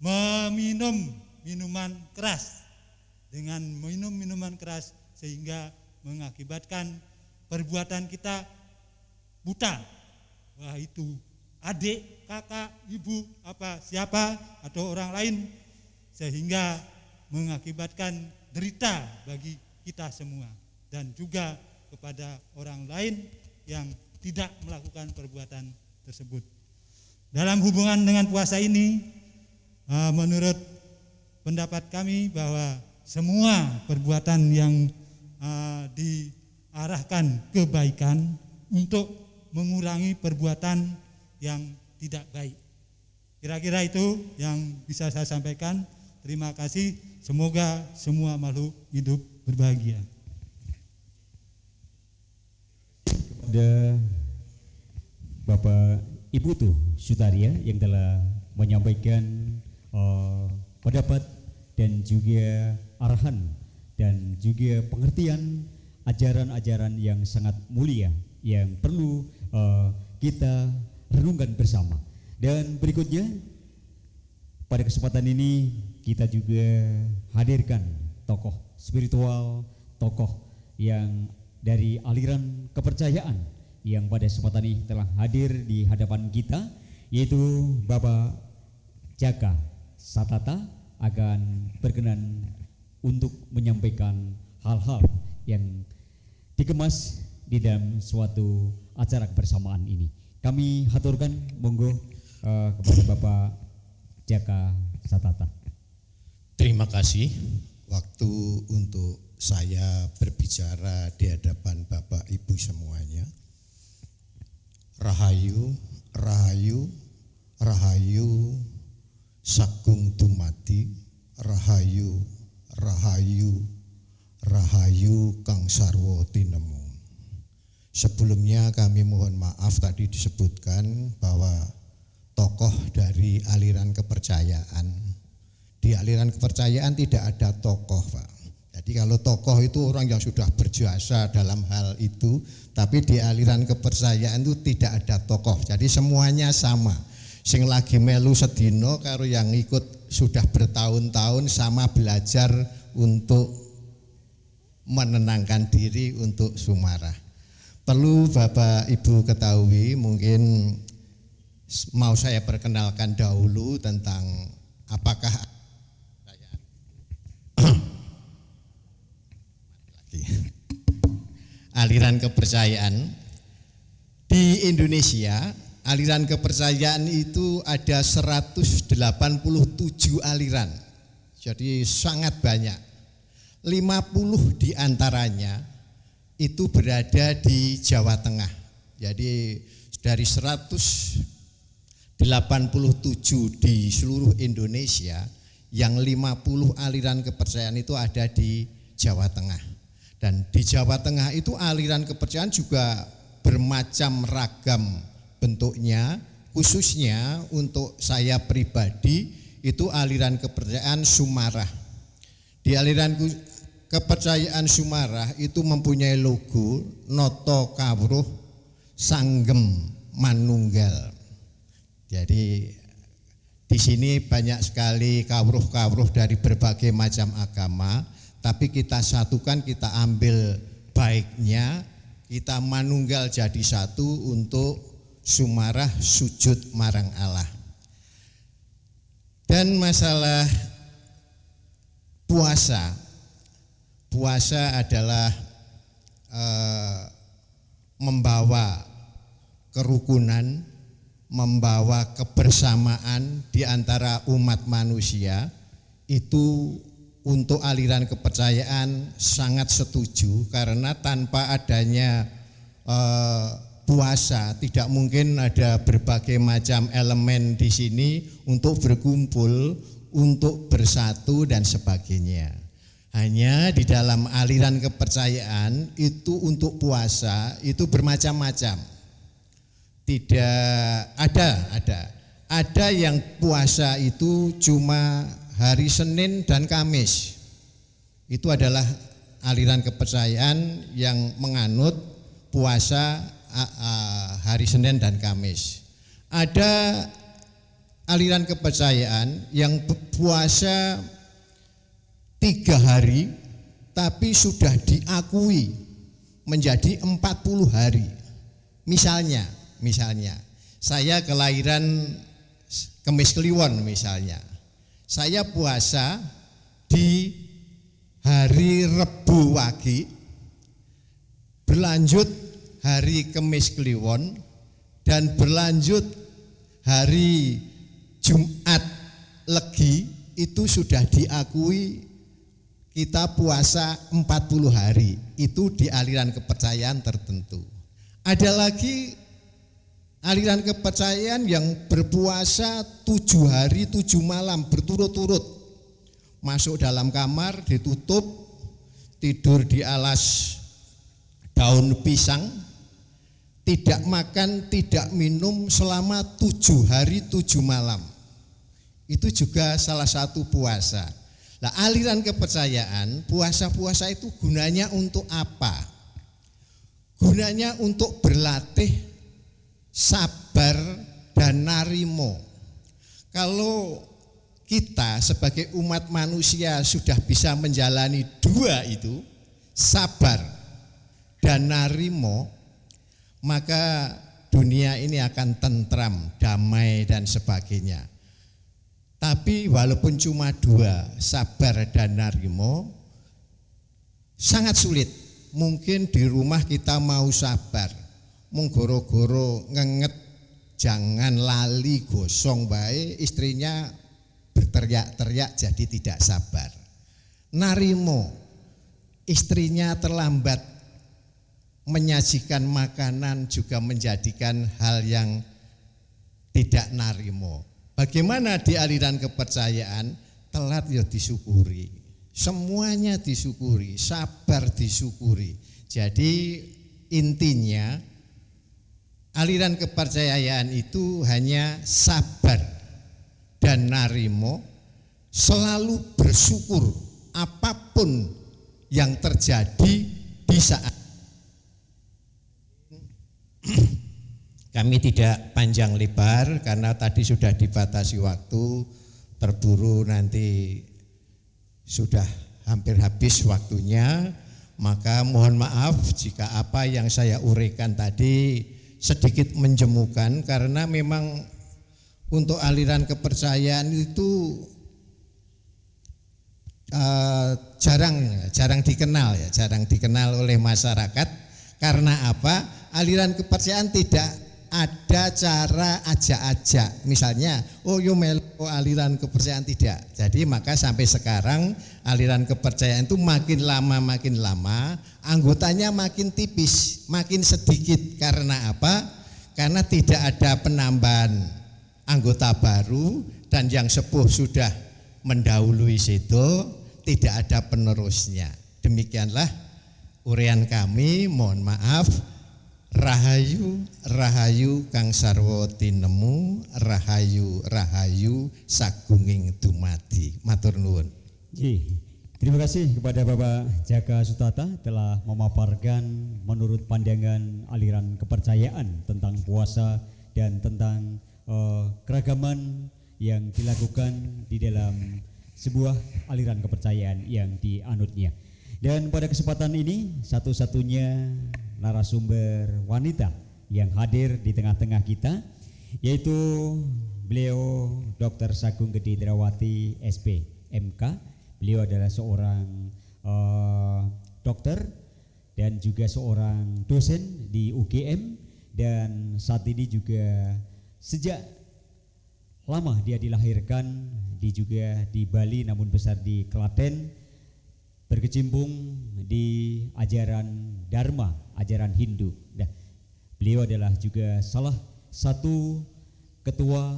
meminum minuman keras. Dengan minum minuman keras sehingga mengakibatkan perbuatan kita buta. Wah, itu adik, kakak, ibu, siapa atau orang lain, sehingga mengakibatkan derita bagi kita semua dan juga kepada orang lain yang tidak melakukan perbuatan tersebut. Dalam hubungan dengan puasa ini, menurut pendapat kami bahwa semua perbuatan yang diarahkan kebaikan untuk mengurangi perbuatan yang tidak baik. Kira-kira itu yang bisa saya sampaikan. Terima kasih. Semoga semua makhluk hidup berbahagia. Kepada Bapak Ibu tuh Sutaria yang telah menyampaikan pendapat dan juga arahan dan juga pengertian ajaran-ajaran yang sangat mulia yang perlu kita renungkan bersama. Dan berikutnya pada kesempatan ini kita juga hadirkan tokoh spiritual, tokoh yang dari aliran kepercayaan yang pada kesempatan ini telah hadir di hadapan kita, yaitu Bapak Jaka Satata akan berkenan untuk menyampaikan hal-hal yang dikemas di dalam suatu acara kebersamaan ini. Kami haturkan, monggo kepada Bapak Jaka Satata. Terima kasih waktu untuk saya berbicara di hadapan Bapak Ibu semuanya. Rahayu, rahayu, rahayu, sagung dumadi, rahayu, rahayu, rahayu kang sarwa tinemu. Sebelumnya kami mohon maaf tadi disebutkan bahwa tokoh dari aliran kepercayaan, di aliran kepercayaan tidak ada tokoh, Pak. Jadi kalau tokoh itu orang yang sudah berjasa dalam hal itu, tapi di aliran kepercayaan itu tidak ada tokoh. Jadi semuanya sama. Sing lagi melu sedino karo yang ikut sudah bertahun-tahun sama, belajar untuk menenangkan diri untuk sumarah. Perlu Bapak Ibu ketahui, mungkin mau saya perkenalkan dahulu tentang apakah aliran kepercayaan di Indonesia. Aliran kepercayaan itu ada 187 aliran, jadi sangat banyak. 50 diantaranya itu berada di Jawa Tengah. Jadi dari 187 di seluruh Indonesia, yang 50 aliran kepercayaan itu ada di Jawa Tengah. Dan di Jawa Tengah itu aliran kepercayaan juga bermacam ragam bentuknya, khususnya untuk saya pribadi itu aliran kepercayaan Sumarah. Di aliran kepercayaan Sumarah itu mempunyai logo Noto Kawruh Sanggem Manunggal. Jadi di sini banyak sekali kawruh-kawruh dari berbagai macam agama, tapi kita satukan, kita ambil baiknya, kita manunggal jadi satu untuk sumarah sujud marang Allah. Dan masalah puasa adalah membawa kerukunan, membawa kebersamaan di antara umat manusia. Itu untuk aliran kepercayaan sangat setuju, karena tanpa adanya puasa tidak mungkin ada berbagai macam elemen di sini untuk berkumpul, untuk bersatu dan sebagainya. Hanya di dalam aliran kepercayaan itu untuk puasa itu bermacam-macam. Tidak ada yang puasa itu cuma hari Senin dan Kamis. Itu adalah aliran kepercayaan yang menganut puasa hari Senin dan Kamis. Ada aliran kepercayaan yang puasa 3 hari tapi sudah diakui menjadi 40 hari. Misalnya saya kelahiran Kemis Kliwon misalnya. Saya puasa di hari Rebu Wage, berlanjut hari Kemis Kliwon, dan berlanjut hari Jumat Legi. Itu sudah diakui kita puasa 40 hari. Itu di aliran kepercayaan tertentu. Ada lagi aliran kepercayaan yang berpuasa 7 hari 7 malam berturut-turut. Masuk dalam kamar, ditutup, tidur di alas daun pisang, tidak makan, tidak minum selama 7 hari 7 malam. Itu juga salah satu puasa. Nah, aliran kepercayaan puasa-puasa itu gunanya untuk apa? Gunanya untuk berlatih sabar dan narimo. Kalau kita sebagai umat manusia sudah bisa menjalani 2 itu, sabar dan narimo, maka dunia ini akan tentram, damai dan sebagainya. Tapi walaupun cuma 2, sabar dan narimo, sangat sulit. Mungkin di rumah kita mau sabar, mung goro-goro ngenget jangan lali gosong bae, istrinya berteriak-teriak jadi tidak sabar. Narimo, istrinya terlambat menyajikan makanan juga menjadikan hal yang tidak narimo. Bagaimana di aliran kepercayaan? Telat ya disyukuri, semuanya disyukuri, sabar disyukuri. Jadi intinya aliran kepercayaan itu hanya sabar dan narimo, selalu bersyukur apapun yang terjadi di saat. Kami tidak panjang lebar karena tadi sudah dibatasi waktu, terburu nanti sudah hampir habis waktunya, maka mohon maaf jika apa yang saya uraikan tadi sedikit menjemukan, karena memang untuk aliran kepercayaan itu jarang dikenal oleh masyarakat. Karena apa? Aliran kepercayaan tidak ada cara ajak-ajak, misalnya yo melo aliran kepercayaan, tidak. Jadi maka sampai sekarang aliran kepercayaan itu makin lama anggotanya makin tipis, makin sedikit. Karena apa? Karena tidak ada penambahan anggota baru, dan yang sepuh sudah mendahului situ, tidak ada penerusnya. Demikianlah uraian kami, mohon maaf. Rahayu, rahayu kang sarwa tinemu, rahayu, rahayu sagunging dumadi. Matur nuwun. Terima kasih kepada Bapak Jaka Sutata telah memaparkan menurut pandangan aliran kepercayaan tentang puasa dan tentang keragaman yang dilakukan di dalam sebuah aliran kepercayaan yang dianutnya. Dan pada kesempatan ini satu-satunya narasumber wanita yang hadir di tengah-tengah kita, yaitu beliau Dr. Sagung Gede Indrawati SP MK. Beliau adalah seorang dokter dan juga seorang dosen di UGM, dan saat ini juga sejak lama dia dilahirkan juga di Bali namun besar di Klaten, berkecimpung di ajaran Dharma, ajaran Hindu. Nah, beliau adalah juga salah satu ketua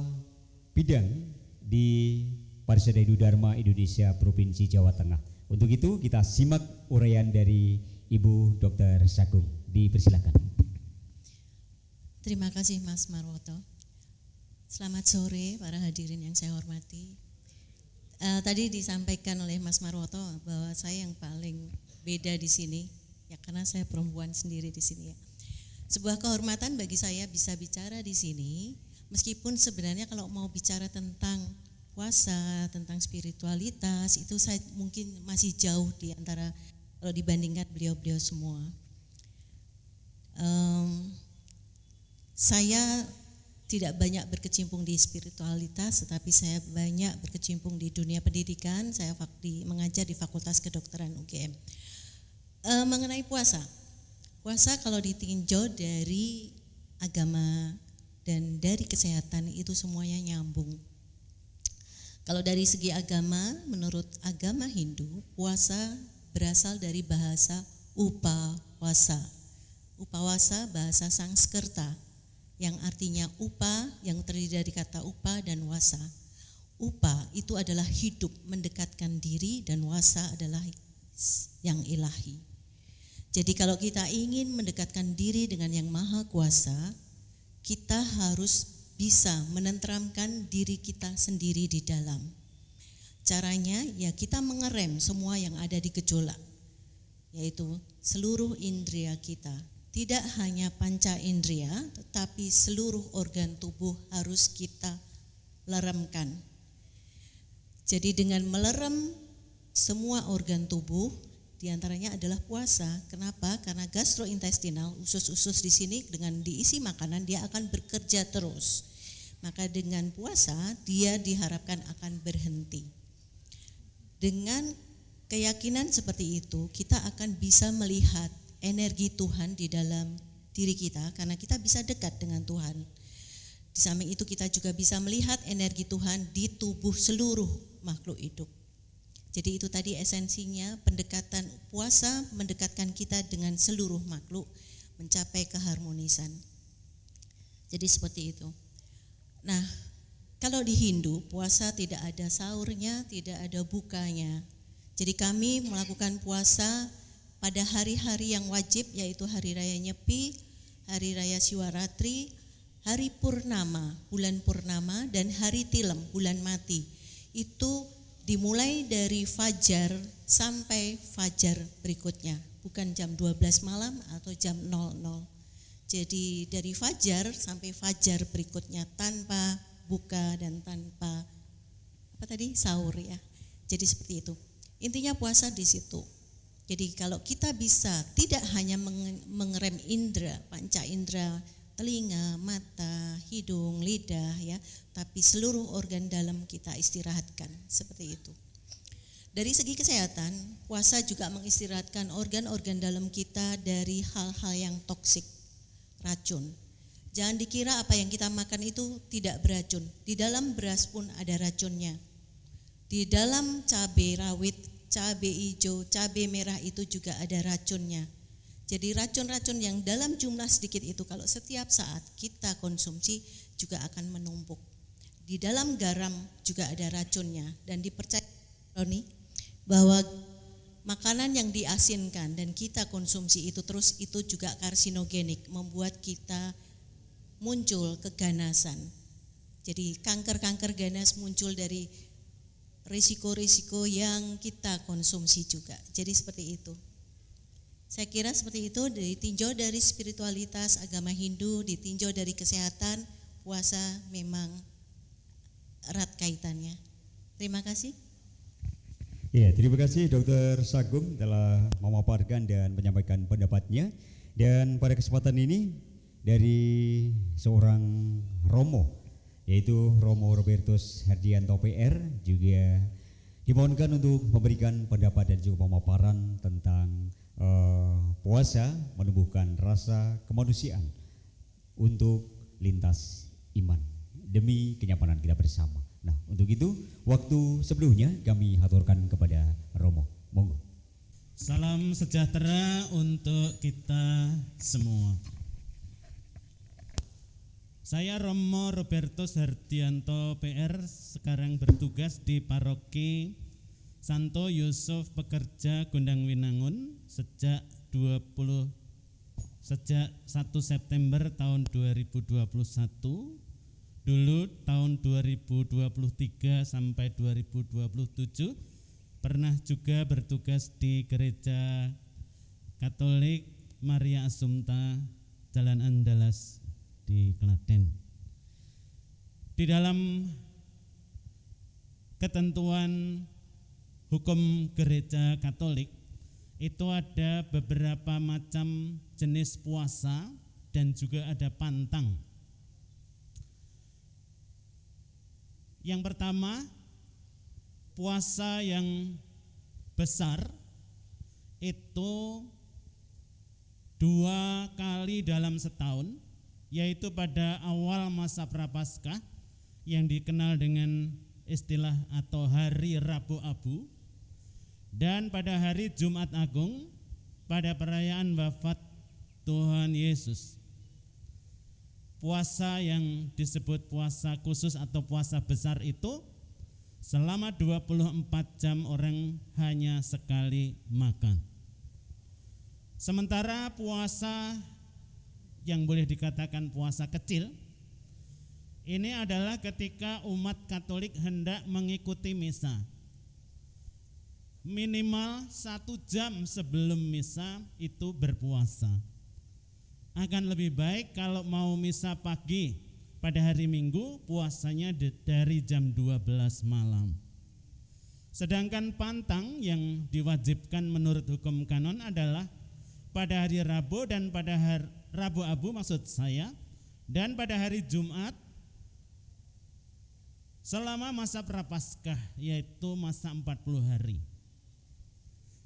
bidang di Parisada Hindu Dharma Indonesia Provinsi Jawa Tengah. Untuk itu kita simak uraian dari Ibu Dr. Sagung. Dipersilakan. Terima kasih Mas Marwoto. Selamat sore para hadirin yang saya hormati. Tadi disampaikan oleh Mas Marwoto bahwa saya yang paling beda di sini, ya karena saya perempuan sendiri di sini ya. Sebuah kehormatan bagi saya bisa bicara di sini, meskipun sebenarnya kalau mau bicara tentang puasa, tentang spiritualitas, itu saya mungkin masih jauh di antara kalau dibandingkan beliau-beliau semua. Saya tidak banyak berkecimpung di spiritualitas, tetapi saya banyak berkecimpung di dunia pendidikan. Saya mengajar di Fakultas Kedokteran UGM. Mengenai puasa kalau ditinjau dari agama dan dari kesehatan itu semuanya nyambung. Kalau dari segi agama, menurut agama Hindu, puasa berasal dari bahasa upawasa. Upawasa bahasa Sanskerta, yang artinya upa, yang terdiri dari kata upa dan wasa. Upa itu adalah hidup, mendekatkan diri, dan wasa adalah yang ilahi. Jadi kalau kita ingin mendekatkan diri dengan yang maha kuasa, kita harus bisa menenteramkan diri kita sendiri di dalam. Caranya ya kita mengerem semua yang ada di gejolak, yaitu seluruh indera kita. Tidak hanya panca indera, tetapi seluruh organ tubuh harus kita leremkan. Jadi dengan melerem semua organ tubuh, diantaranya adalah puasa. Kenapa? Karena gastrointestinal, usus-usus di sini dengan diisi makanan dia akan bekerja terus. Maka dengan puasa dia diharapkan akan berhenti. Dengan keyakinan seperti itu, kita akan bisa melihat energi Tuhan di dalam diri kita, karena kita bisa dekat dengan Tuhan. Di samping itu kita juga bisa melihat energi Tuhan di tubuh seluruh makhluk hidup. Jadi itu tadi esensinya, pendekatan puasa mendekatkan kita dengan seluruh makhluk, mencapai keharmonisan. Jadi seperti itu. Nah, kalau di Hindu puasa tidak ada sahurnya, tidak ada bukanya. Jadi kami melakukan puasa pada hari-hari yang wajib, yaitu Hari Raya Nyepi, Hari Raya Siwaratri, Hari Purnama, bulan Purnama, dan Hari Tilem, bulan mati. Itu dimulai dari fajar sampai fajar berikutnya, bukan jam 12 malam atau jam 00. Jadi dari fajar sampai fajar berikutnya tanpa buka dan tanpa sahur ya. Jadi seperti itu. Intinya puasa di situ. Jadi kalau kita bisa tidak hanya mengerem indera, panca indera, telinga, mata, hidung, lidah ya, tapi seluruh organ dalam kita istirahatkan, seperti itu. Dari segi kesehatan, puasa juga mengistirahatkan organ-organ dalam kita dari hal-hal yang toksik, racun. Jangan dikira apa yang kita makan itu tidak beracun. Di dalam beras pun ada racunnya. Di dalam cabai rawit, cabai hijau, cabai merah itu juga ada racunnya. Jadi racun-racun yang dalam jumlah sedikit itu kalau setiap saat kita konsumsi juga akan menumpuk. Di dalam garam juga ada racunnya, dan dipercaya bahwa makanan yang diasinkan dan kita konsumsi itu terus itu juga karsinogenik, membuat kita muncul keganasan. Jadi kanker-kanker ganas muncul dari risiko-risiko yang kita konsumsi juga. Jadi seperti itu. Saya kira seperti itu, ditinjau dari spiritualitas agama Hindu, ditinjau dari kesehatan, puasa memang erat kaitannya. Terima kasih. Ya, terima kasih Dr. Sagung telah memaparkan dan menyampaikan pendapatnya. Dan pada kesempatan ini dari seorang Romo, yaitu Romo Robertus Herdianto PR, juga dimohonkan untuk memberikan pendapat dan juga pemaparan tentang puasa menumbuhkan rasa kemanusiaan untuk lintas iman demi kenyamanan kita bersama. Nah, untuk itu waktu sebelumnya kami haturkan kepada Romo. Monggo. Salam sejahtera untuk kita semua. Saya Romo Robertus Herdianto PR, sekarang bertugas di Paroki Santo Yusuf Pekerja Gondang Winangun sejak 1 September tahun 2021. Dulu tahun 2023 sampai 2027 pernah juga bertugas di Gereja Katolik Maria Assumpta Jalan Andalas di Klaten. Di dalam ketentuan hukum Gereja Katolik itu ada beberapa macam jenis puasa dan juga ada pantang. Yang pertama, puasa yang besar itu 2 kali dalam setahun, yaitu pada awal masa Prapaskah yang dikenal dengan istilah atau hari Rabu Abu, dan pada hari Jumat Agung pada perayaan wafat Tuhan Yesus. Puasa yang disebut puasa khusus atau puasa besar itu selama 24 jam orang hanya sekali makan. Sementara puasa yang boleh dikatakan puasa kecil ini adalah ketika umat Katolik hendak mengikuti misa. Minimal 1 jam sebelum misa itu berpuasa. Akan lebih baik kalau mau misa pagi pada hari Minggu, puasanya dari jam 12 malam. Sedangkan pantang yang diwajibkan menurut hukum kanon adalah pada hari Rabu dan pada hari Rabu Abu maksud saya, dan pada hari Jumat selama masa Prapaskah, yaitu masa 40 hari.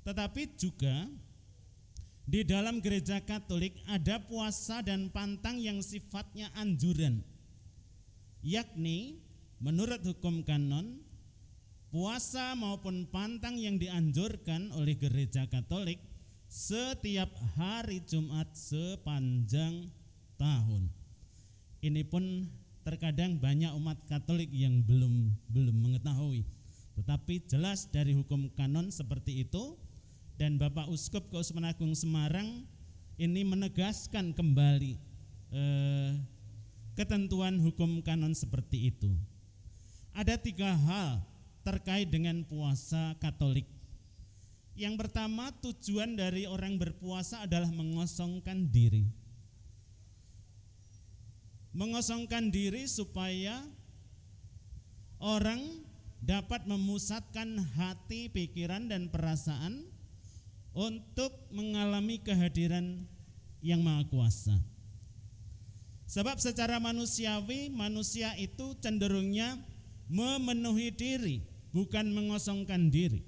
Tetapi juga di dalam Gereja Katolik ada puasa dan pantang yang sifatnya anjuran, yakni menurut hukum kanon puasa maupun pantang yang dianjurkan oleh Gereja Katolik setiap hari Jumat sepanjang tahun. Ini pun terkadang banyak umat Katolik yang belum mengetahui, tetapi jelas dari hukum kanon seperti itu. Dan Bapak Uskup Keuskupan Agung Semarang ini menegaskan kembali ketentuan hukum kanon seperti itu. Ada 3 hal terkait dengan puasa Katolik. Yang pertama, tujuan dari orang berpuasa adalah mengosongkan diri. Mengosongkan diri supaya orang dapat memusatkan hati, pikiran, dan perasaan untuk mengalami kehadiran Yang Maha Kuasa. Sebab secara manusiawi, manusia itu cenderungnya memenuhi diri, bukan mengosongkan diri.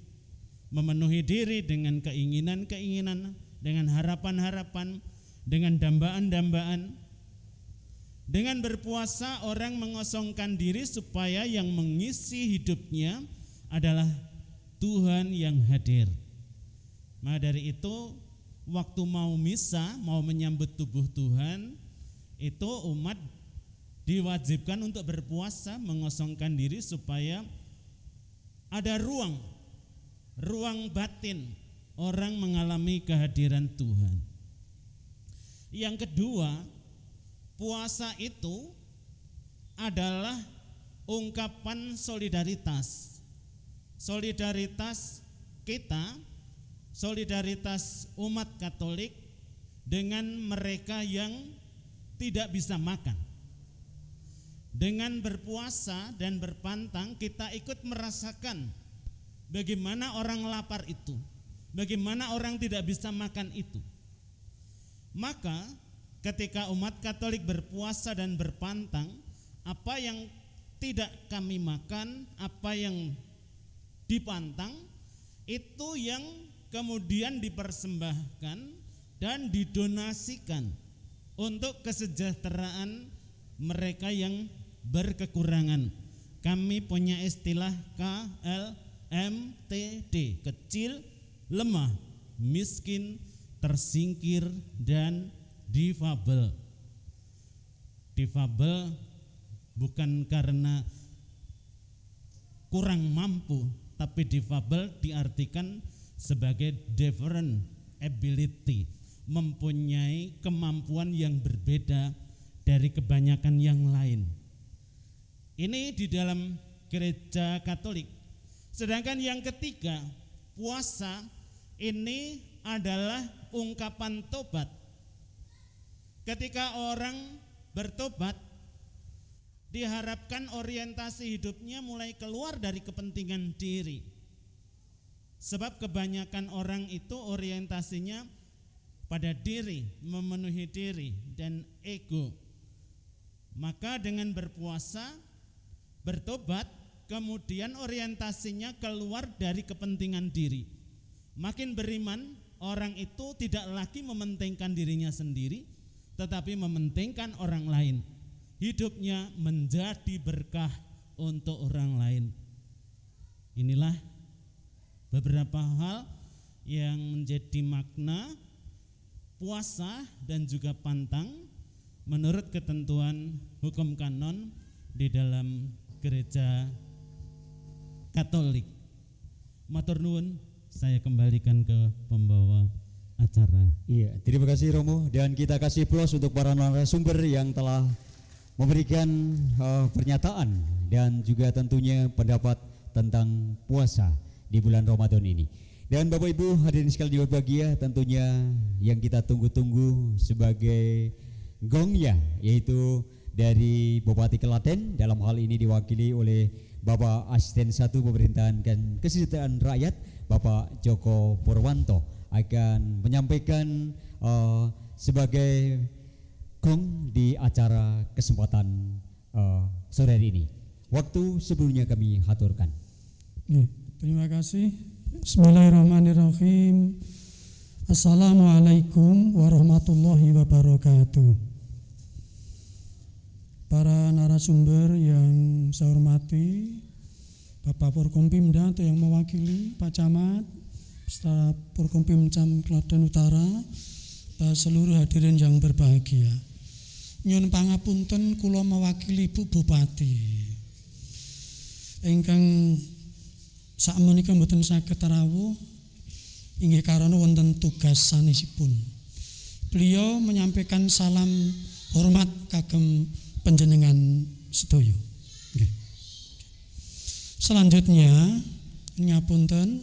Memenuhi diri dengan keinginan-keinginan, dengan harapan-harapan, dengan dambaan-dambaan. Dengan berpuasa orang mengosongkan diri supaya yang mengisi hidupnya adalah Tuhan yang hadir. Maka dari itu waktu mau misa, mau menyambut tubuh Tuhan, itu umat diwajibkan untuk berpuasa, mengosongkan diri supaya ada ruang batin orang mengalami kehadiran Tuhan. Yang kedua, puasa itu adalah ungkapan solidaritas. Solidaritas kita, solidaritas umat Katolik dengan mereka yang tidak bisa makan. Dengan berpuasa dan berpantang kita ikut merasakan bagaimana orang lapar itu, bagaimana orang tidak bisa makan itu. Maka ketika umat Katolik berpuasa dan berpantang, apa yang tidak kami makan, apa yang dipantang, itu yang kemudian dipersembahkan dan didonasikan untuk kesejahteraan mereka yang berkekurangan. Kami punya istilah KLMTD, kecil, lemah, miskin, tersingkir, dan difabel. Difabel bukan karena kurang mampu, tapi difabel diartikan sebagai different ability, mempunyai kemampuan yang berbeda dari kebanyakan yang lain. Ini di dalam gereja Katolik. Sedangkan yang ketiga, puasa ini adalah ungkapan tobat. Ketika orang bertobat, diharapkan orientasi hidupnya mulai keluar dari kepentingan diri. Sebab kebanyakan orang itu orientasinya pada diri, memenuhi diri dan ego. Maka dengan berpuasa, bertobat, kemudian orientasinya keluar dari kepentingan diri. Makin beriman, orang itu tidak lagi mementingkan dirinya sendiri, tetapi mementingkan orang lain. Hidupnya menjadi berkah untuk orang lain. Inilah beberapa hal yang menjadi makna puasa dan juga pantang menurut ketentuan hukum kanon di dalam gereja Katolik. Matur nuwun, saya kembalikan ke pembawa acara. Iya, terima kasih Romo, dan kita kasih plus untuk para narasumber yang telah memberikan pernyataan dan juga tentunya pendapat tentang puasa di bulan Ramadan ini. Dan Bapak Ibu hadirin sekalian berbahagia, tentunya yang kita tunggu-tunggu sebagai gongnya, yaitu dari Bupati Klaten, dalam hal ini diwakili oleh Bapak Asisten 1 Pemerintahan dan Kesejahteraan Rakyat, Bapak Joko Purwanto, akan menyampaikan sebagai gong di acara kesempatan sore hari ini. Waktu sebelumnya kami haturkan. Terima kasih. Bismillahirrahmanirrahim. Assalamualaikum warahmatullahi wabarakatuh. Para narasumber yang saya hormati, Bapak Forkompimda atau yang mewakili Pak Camat, beserta Forkompimcam Klaten Utara, dan seluruh hadirin yang berbahagia. Nyuwun pangapunten, kula mewakili Bu Bupati ingkang sakmenika mboten saged rawuh inggih karana wonten tugas sanesipun. Beliau menyampaikan salam hormat kagem panjenengan sedaya. Nggih. Selanjutnya, ngapunten,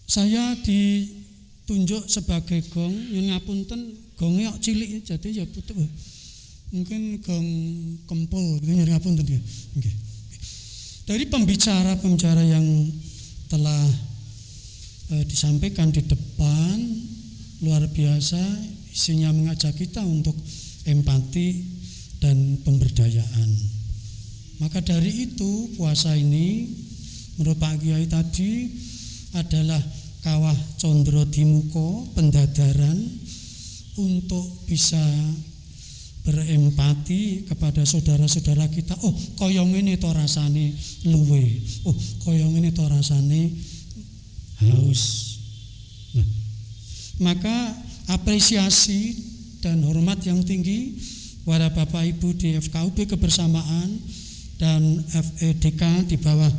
saya ditunjuk sebagai gong. Ngapunten, gongnya cilik jadi ya butuh mungkin gong kempul gitu, ngapunten ya. Nggih. Dari pembicara yang telah disampaikan di depan, luar biasa, isinya mengajak kita untuk empati dan pemberdayaan. Maka dari itu puasa ini menurut Pak Kiai tadi adalah kawah condro dimuko, pendadaran untuk bisa berempati kepada saudara-saudara kita. Oh, koyong ini to rasane luwe. Oh, koyong ini to rasane haus. Nah, maka apresiasi dan hormat yang tinggi kepada Bapak Ibu di FKUB Kebersamaan dan FEDK di bawah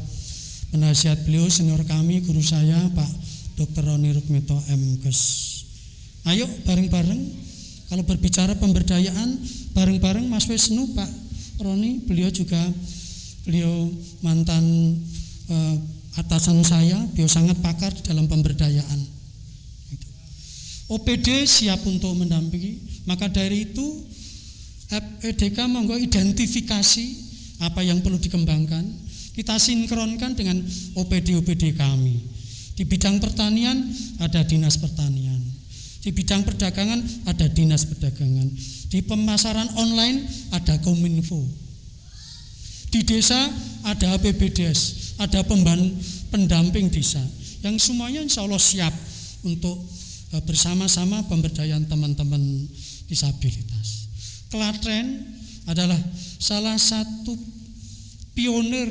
penasihat beliau senior kami, guru saya Pak Dr. Roni Rukmito MKes. Ayo bareng-bareng, kalau berbicara pemberdayaan bareng-bareng Mas Wisnu, Pak Roni, beliau mantan atasan saya, beliau sangat pakar dalam pemberdayaan. OPD siap untuk mendampingi. Maka dari itu FEDK monggo identifikasi apa yang perlu dikembangkan, kita sinkronkan dengan OPD kami. Di bidang pertanian ada Dinas Pertanian, di Di bidang perdagangan ada dinas perdagangan. Di pemasaran online ada Kominfo. Di desa ada APBDes, ada pendamping desa. Yang semuanya insya Allah siap untuk bersama-sama pemberdayaan teman-teman disabilitas. Klaten adalah salah satu pionir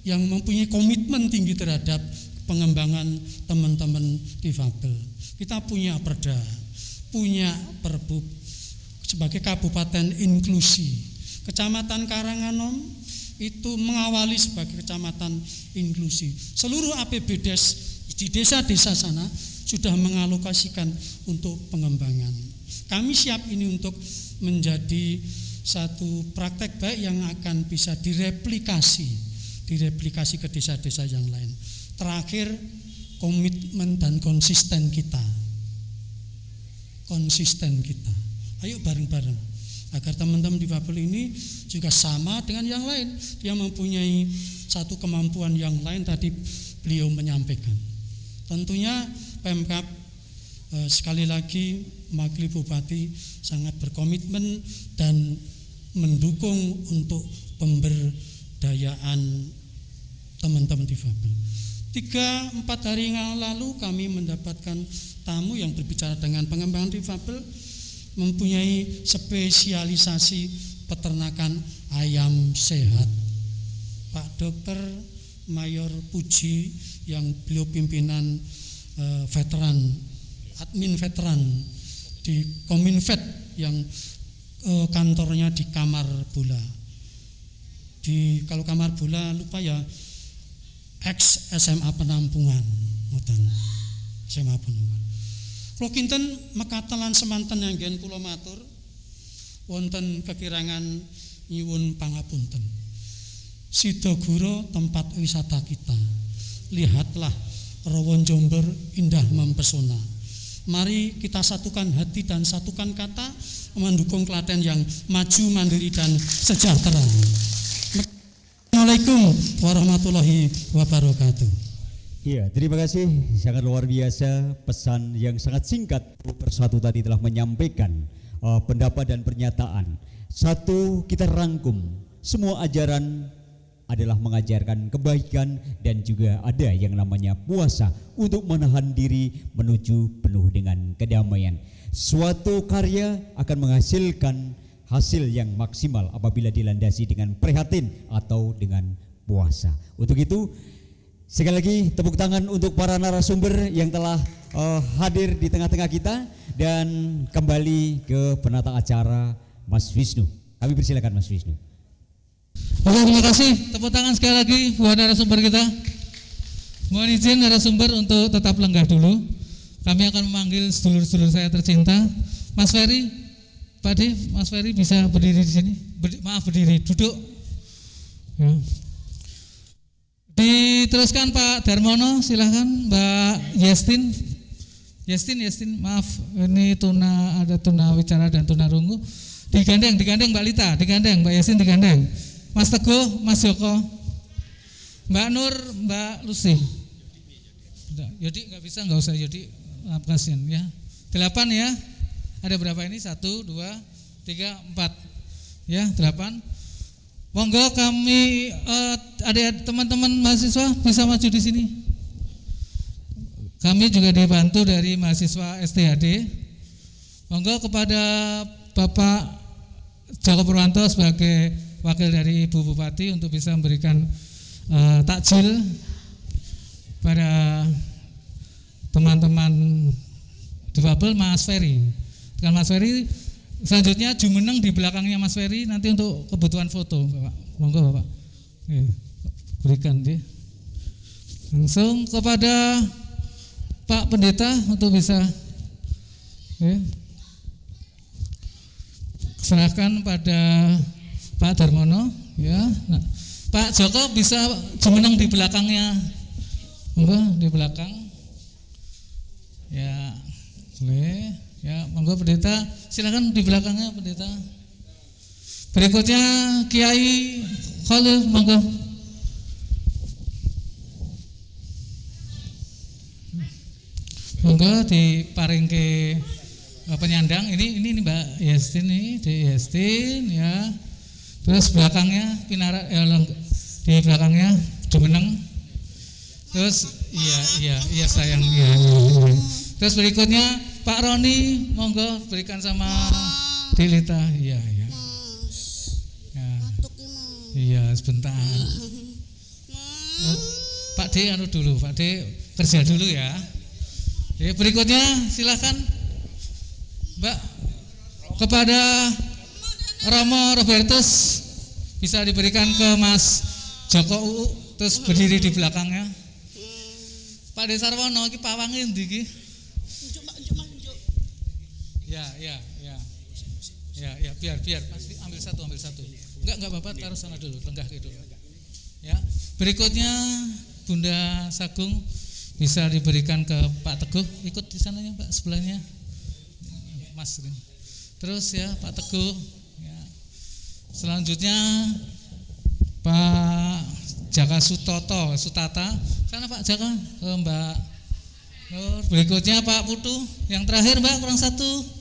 yang mempunyai komitmen tinggi terhadap pengembangan teman-teman difabel. Kita punya perda, punya perbuk sebagai kabupaten inklusi. Kecamatan Karanganom itu mengawali sebagai kecamatan inklusi. Seluruh APBDes di desa-desa sana sudah mengalokasikan untuk pengembangan. Kami siap ini untuk menjadi satu praktek baik yang akan bisa direplikasi ke desa-desa yang lain. Terakhir, komitmen dan konsisten kita. Ayo bareng-bareng agar teman-teman difabel ini juga sama dengan yang lain. Dia mempunyai satu kemampuan yang lain, tadi beliau menyampaikan. Tentunya Pemkab sekali lagi mewakili Bupati sangat berkomitmen dan mendukung untuk pemberdayaan teman-teman difabel. 3-4 hari yang lalu kami mendapatkan tamu yang berbicara dengan pengembangan difabel, mempunyai spesialisasi peternakan ayam sehat. Pak Dr. Mayor Puji yang beliau pimpinan admin veteran di Kominfet yang kantornya di Kamar Bola. Kalau Kamar Bola lupa ya, ex SMA Penampungan, SMA Penampungan. Kula kinten mekatelan semanten anggen kula matur wonten kekirangan nyuwun pangapunten. Sidagura tempat wisata kita. Lihatlah Rawon Jomber indah mempesona. Mari kita satukan hati dan satukan kata mendukung Klaten yang maju, mandiri dan sejahtera. Assalamualaikum warahmatullahi wabarakatuh. Iya, terima kasih, sangat luar biasa pesan yang sangat singkat. Persatu tadi telah menyampaikan pendapat dan pernyataan. Satu, kita rangkum semua ajaran adalah mengajarkan kebaikan dan juga ada yang namanya puasa untuk menahan diri menuju penuh dengan kedamaian. Suatu karya akan menghasilkan hasil yang maksimal apabila dilandasi dengan prihatin atau dengan puasa. Untuk itu sekali lagi tepuk tangan untuk para narasumber yang telah hadir di tengah-tengah kita, dan kembali ke penata acara Mas Wisnu. Kami persilakan Mas Wisnu. Oke, terima kasih. Tepuk tangan sekali lagi buat narasumber kita. Mohon izin narasumber untuk tetap lenggah dulu. Kami akan memanggil sedulur-sedulur saya tercinta. Mas Ferry, Pak De, Mas Ferry bisa berdiri di sini. Berdiri, duduk. Ya. Diteruskan Pak Darmono, silahkan. Mbak Yestin, maaf, ini ada tuna wicara dan tuna rungu. Digandeng Mbak Lita, Mbak Yestin digandeng. Mas Teguh, Mas Joko, Mbak Nur, Mbak Lucy. Yodi nggak bisa, nggak usah Yodi, kasihan ya. 8 ya. Ada berapa ini? 1, 2, 3, 4. Ya, 8. Monggo kami ada teman-teman mahasiswa bisa maju di sini. Kami juga dibantu dari mahasiswa STHD. Monggo kepada Bapak Joko Purwanto sebagai wakil dari Ibu Bupati untuk bisa memberikan takjil pada teman-teman difabel. Mas Ferry, dengan Mas Ferry selanjutnya jumeneng di belakangnya Mas Ferry nanti untuk kebutuhan foto, Bapak. Monggo Bapak. Oke, berikan dia. Langsung kepada Pak Pendeta untuk bisa serahkan pada Pak Darmono ya. Nah, Pak Joko bisa jumeneng di belakangnya. Monggo di belakang. Ya, boleh. Ya, monggo Pendeta, silakan di belakangnya Pendeta. Berikutnya Kiai Khalil, monggo. Monggo diparingke penyandang ini Mbak Yestin nih, Yestin ya. Terus belakangnya Pinara di belakangnya Jumeneng. Terus iya sayang ya. Terus berikutnya Pak Roni, monggo berikan sama Dilita. Iya. Iya sebentar. Pak D dulu, Pak D kerja dulu ya. Berikutnya silakan Mbak kepada Romo Robertus bisa diberikan ke Mas Joko UU, terus berdiri di belakangnya. Pak D Sarwono iki pawange ndi iki? Ya, biar Mas ambil satu. Enggak Bapak taruh sana dulu, lenggah gitu. Ya. Berikutnya Bunda Sagung bisa diberikan ke Pak Teguh, ikut di sananya Pak sebelahnya. Mas. Terus ya Pak Teguh ya. Selanjutnya Pak Jaka Sutata. Sana Pak Jaka, Mbak Nur. Berikutnya Pak Putu. Yang terakhir Mbak kurang satu.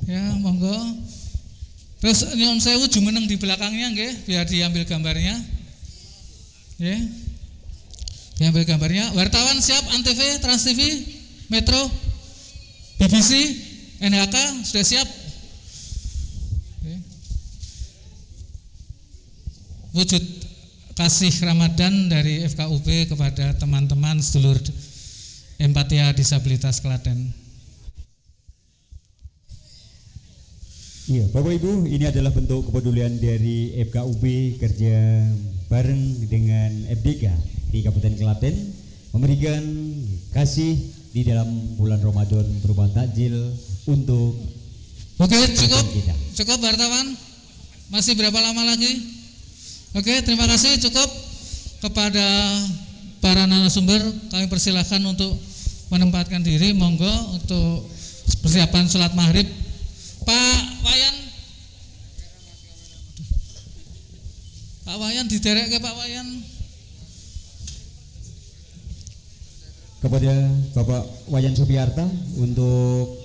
Ya, monggo. Terus nyuwun sewu jumeneng di belakangnya nggih, biar diambil gambarnya. Nggih. Diambil gambarnya. Wartawan siap, Antv, Trans TV, Metro, BBC, NHK sudah siap. Oke. Wujud kasih Ramadan dari FKUB kepada teman-teman sedulur Empatia Disabilitas Klaten. Iya, Bapak Ibu, ini adalah bentuk kepedulian dari FKUB kerja bareng dengan FDK di Kabupaten Klaten memberikan kasih di dalam bulan Ramadan berupa takjil untuk cukup wartawan. Masih berapa lama lagi? Oke, terima kasih, cukup. Kepada para narasumber kami persilahkan untuk menempatkan diri, monggo untuk persiapan sholat maghrib. Pak Wayan diderek ke Pak Wayan. Kepada Bapak Wayan Supiarta untuk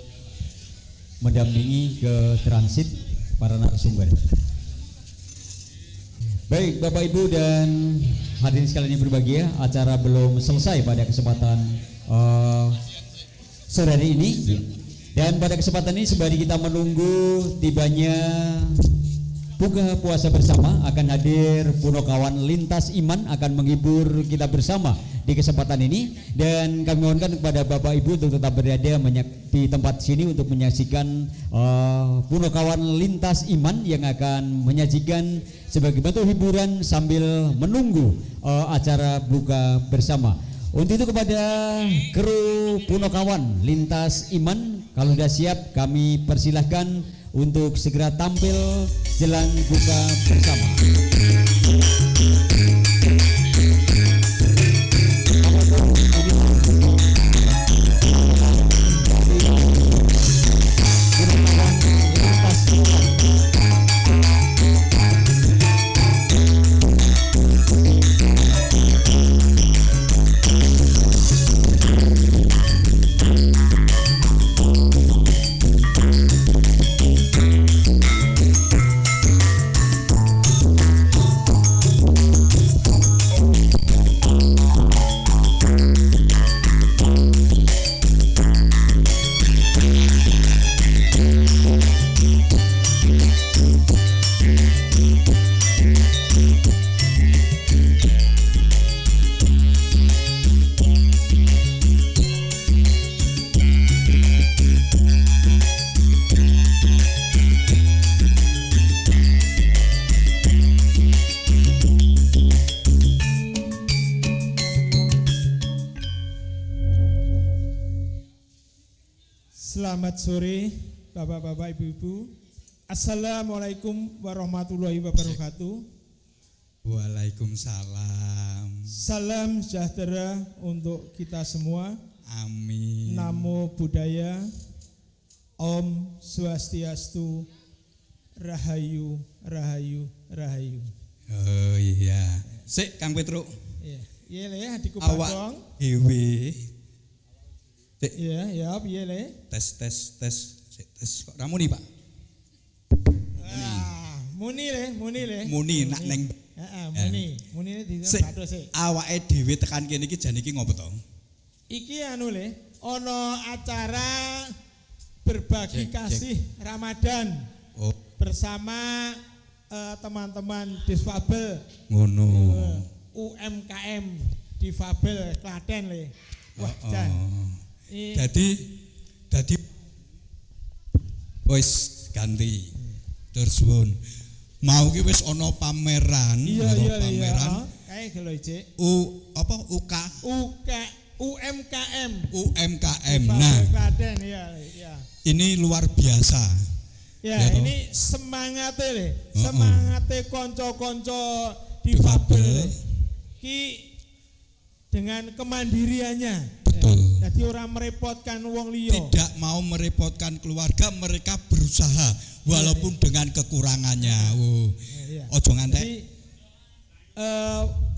mendampingi ke transit para narasumber. Baik Bapak Ibu dan hadirin sekalian yang berbahagia, acara belum selesai pada kesempatan sore hari ini. Dan pada kesempatan ini sembari kita menunggu tibanya buka puasa bersama, akan hadir Punokawan Lintas Iman akan menghibur kita bersama di kesempatan ini. Dan kami mohonkan kepada Bapak Ibu untuk tetap berada di tempat sini untuk menyaksikan Punokawan Lintas Iman yang akan menyajikan sebagai bentuk hiburan sambil menunggu acara buka bersama. Untuk itu kepada kru Punokawan Lintas Iman, kalau sudah siap kami persilahkan untuk segera tampil jelang buka bersama. Selamat sore Bapak-bapak, Ibu-ibu. Assalamualaikum warahmatullahi wabarakatuh. Waalaikumsalam. Salam sejahtera untuk kita semua. Amin. Namo Buddhaya. Om Swastiastu. Rahayu, Rahayu, Rahayu. Oh iya. Sik Kang Petruk. Iya, iya adikku Awak Bagong. Dewi. Iya, ya piye le? Tes kok ramuni, Pak? Muni le. Muni nak neng. Heeh, muni di bathuk sik. Awake dhewe tekan kene iki jan iki ngopo to? Iki anu le, ana acara berbagi kasih Ramadan. Oh. Bersama teman-teman difabel. Ngono. UMKM difabel Klaten le. Wah, jan. Dadi wis ganti. Terus suwun. Mau ki wis ana pameran, pameran. Kae gelo Cik. UMKM. Nah, Klaten ya. ini luar biasa. Ya, ini semangate le. Semangate kanca-kanca difabel ki dengan kemandiriannya. Betul. Jadi orang merepotkan wong liya. Tidak mau merepotkan keluarga, mereka berusaha walaupun dengan kekurangannya. Ojo ngantek. Jadi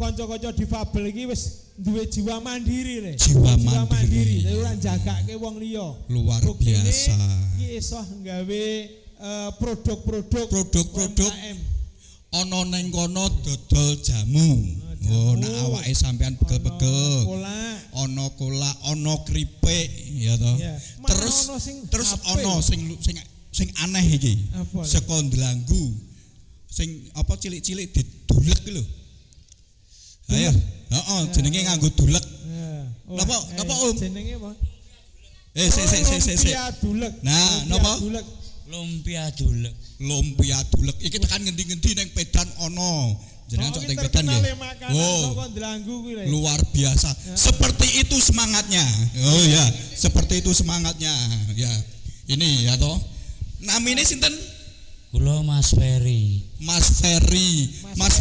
kanca-kanca difabel iki wis duwe jiwa mandiri le. Jiwa mandiri. Dadi ora jagake wong liya. Luar biasa. Iki iso nggawe produk-produk ana ning kono dodol jamu. Oh, nek awake sampean pegel-pegel. Ana kolak, ana kripik, ya toh. Terus ana sing aneh iki. Saka Ndlanggu. Sing apa cilik-cilik didulek lho. Ayo, heeh, jenenge nganggo dulek. Napa Om? Jenenge apa? Sik. Nah, napa? Lumpia dulek. Iki tekan ngendi-ngendi ning Pedan ana. Jenengan sok teng Pedan nggih. Luar biasa. Seperti itu semangatnya. Oh ya, seperti itu semangatnya. Ya. Ini ya toh. Namine sinten? Kula Mas Ferry. Mas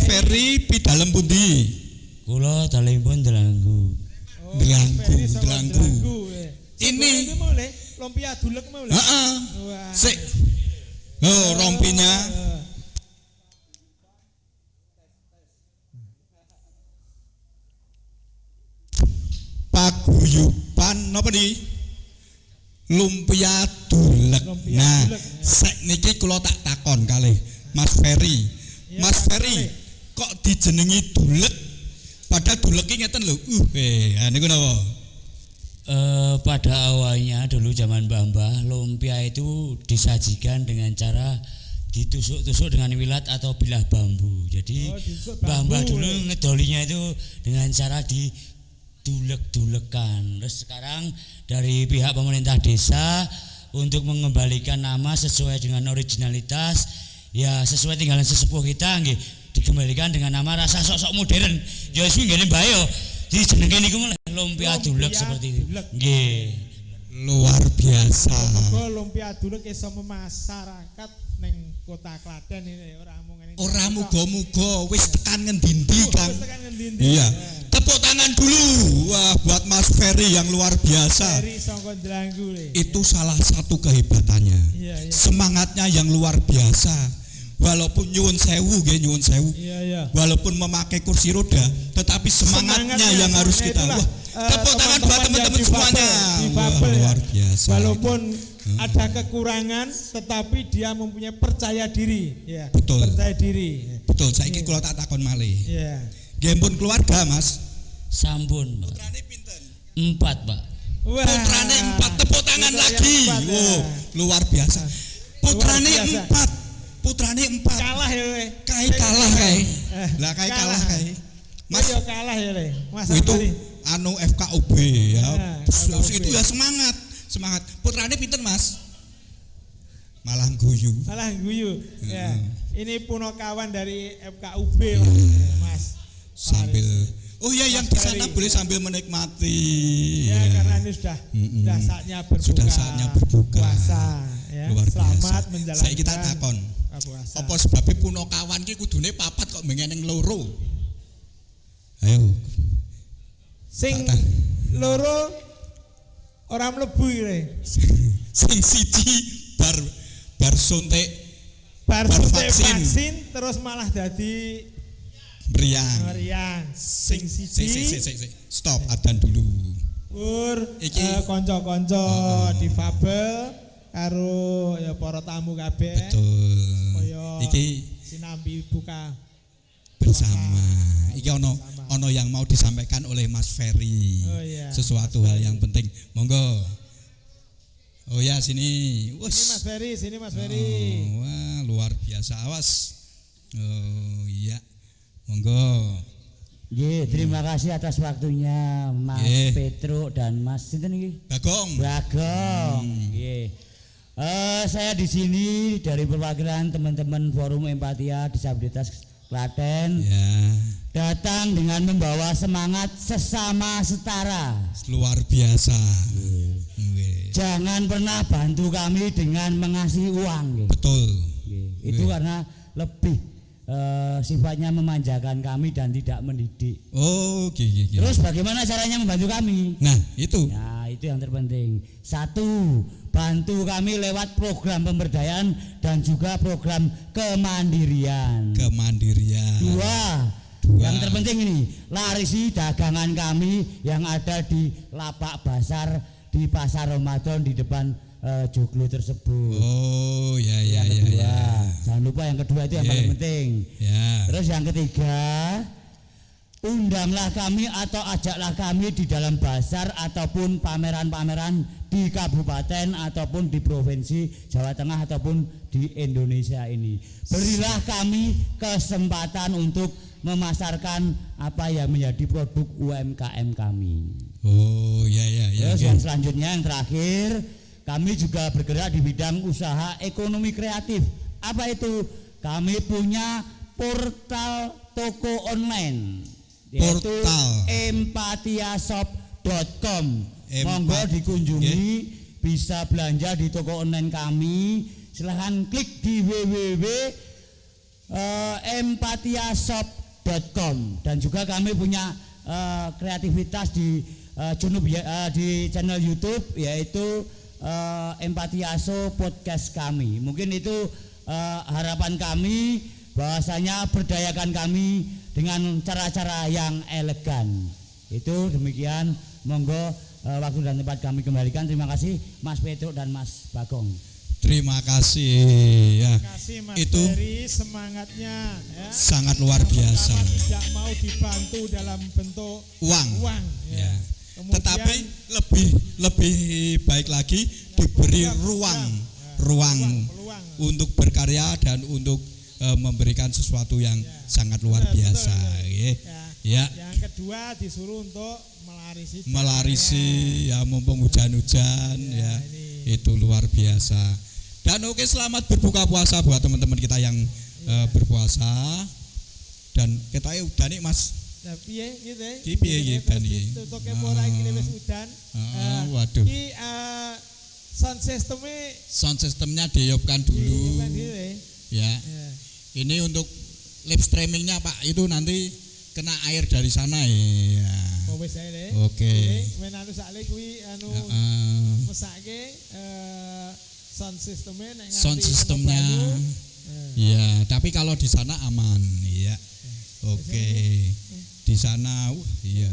Ferry pi dalem pundi? Kula dalempun Ndlanggu. Ndlanggu. Ini lumpia dulek mau lho. Heeh. Sik. Oh, rompinya. Paguyuban napa niki? Lumpia dulek. Nah, niki kula tak takon kalih Mas Ferry. Mas Ferry, kok dijenengi dulek? Padahal dulek iki ngeten lho. Niku napa? Pada awalnya dulu zaman Mbah-mbah, lumpia itu disajikan dengan cara ditusuk-tusuk dengan wilat atau bilah bambu. Jadi Mbah-mbah dulu ngedolinya itu dengan cara didulek-dulekan. Terus sekarang dari pihak pemerintah desa untuk mengembalikan nama sesuai dengan originalitas, ya sesuai tinggalan sesepuh kita nggih, dikembalikan dengan nama rasa sok-sok modern. Ya wis ngene Mbah yo. Dijenenge niku lumpia dulek seperti itu. Nggih. Luar biasa. Kok lumpia dulek iso memasyarakat ning kota Klaten ini ora mung ngene. Ora muga-muga wis tekan ngendi-endi, Kang. Iya. Tepuk tangan dulu. Wah, buat Mas Ferry yang luar biasa. Ferry saka Ndlanggu. Itu salah satu kehebatannya. Semangatnya yang luar biasa. Walaupun nyuwun sewu. Walaupun memakai kursi roda, tetapi semangatnya yang harus kita. Tepuk tangan buat teman-teman semuanya. Luar biasa. Walaupun ada kekurangan, tetapi dia mempunyai percaya diri. Ya, betul. Percaya diri. Betul. Saiki kula tak takon malih. Iya. Nggih pun keluarga, Mas. Sampun, Pak. Putrane pinten? 4, Pak. Putrane 4. Tepuk tangan lagi. Luar biasa. Putrane 4. Kalah ya le. Kalah kae. Lah kae kalah kae. Mas yo kalah ya le. Mas itu anu FKUB ya. Itu ya semangat. Putrane pinten, Mas? Malah guyu. Ya. Ini punakawan dari FKUB, Mas. Sambil yang di sana boleh sambil menikmati. Ya, karena ini sudah saatnya berbuka. Sudah saatnya berbuka. Puasa, ya. Luar biasa. Selamat menjalankan. Saya kita takon. Apa sebabnya punakawan ki kudune 4 kok mengeneng loro? Ayo. Sing loro ora mlebu iki. Sing siji bar suntik vaksin terus malah dadi meriang. Sing siji. Stop adzan dulu. kanca-kanca difabel karo ya para tamu kabeh. Betul. Kaya Iki sinambi buka bersama. Iki ono yang mau disampaikan oleh Mas Ferry. Oh, iya. Sesuatu hal yang penting. Monggo. Oh ya sini. Sini Mas Ferry. Wah, luar biasa. Awas. Oh iya. Monggo. Terima kasih atas waktunya Mas Petro dan Mas sinten iki? Bagong. Saya di sini dari perwakilan teman-teman Forum Empatia Disabilitas Klaten. Datang dengan membawa semangat sesama setara. Luar biasa. Jangan pernah bantu kami dengan mengasih uang. Betul. Itu karena lebih sifatnya memanjakan kami dan tidak mendidik. Oh, Terus bagaimana caranya membantu kami? Nah, itu. Nah, itu yang terpenting. 1, bantu kami lewat program pemberdayaan dan juga program kemandirian. 2, yang terpenting ini, larisi dagangan kami yang ada di lapak basar di pasar Ramadan di depan joglo tersebut. Oh, ya. Jangan lupa yang kedua itu yang paling penting. Terus yang ketiga, undanglah kami atau ajaklah kami di dalam basar ataupun pameran-pameran di kabupaten ataupun di provinsi Jawa Tengah ataupun di Indonesia ini. Berilah kami kesempatan untuk memasarkan apa yang menjadi produk UMKM kami. Oh, ya. Terus yang selanjutnya yang terakhir, kami juga bergerak di bidang usaha ekonomi kreatif. Apa itu? Kami punya portal toko online, yaitu empatiashop.com. Monggo dikunjungi, bisa belanja di toko online kami. Silahkan klik di www.empatiashop.com. Dan juga kami punya kreativitas di channel YouTube, yaitu Empatiaso podcast kami. Mungkin itu harapan kami, bahwasanya berdayakan kami dengan cara-cara yang elegan. Itu demikian. Monggo waktu dan tempat kami kembalikan. Terima kasih Mas Petro dan Mas Bagong. Terima kasih ya. Terima kasih Mas itu Ferry, semangatnya ya. Sangat luar biasa. Tidak mau dibantu dalam bentuk uang ya. Kemudian, tetapi lebih baik lagi diberi ruang untuk berkarya dan untuk memberikan sesuatu yang sangat luar biasa. Ya. Yang kedua disuruh untuk melarisi ya, mumpung hujan-hujan ya. Itu luar biasa. Dan oke, selamat berbuka puasa buat teman-teman kita yang berpuasa. Dan kita udah nih Mas. Nah, piye gitu ya? Piye dan iki. Tutuke ora iki wis udan. Waduh. Iki sound systemnya dihidupkan dulu. Ya. Ini untuk live streamingnya Pak, itu nanti kena air dari sana ya. Oh wis ae le. Oke. Men anu sakle kuwi anu mesake sound systemnya ya, tapi kalau di sana aman ya. Oke. Di sana iya.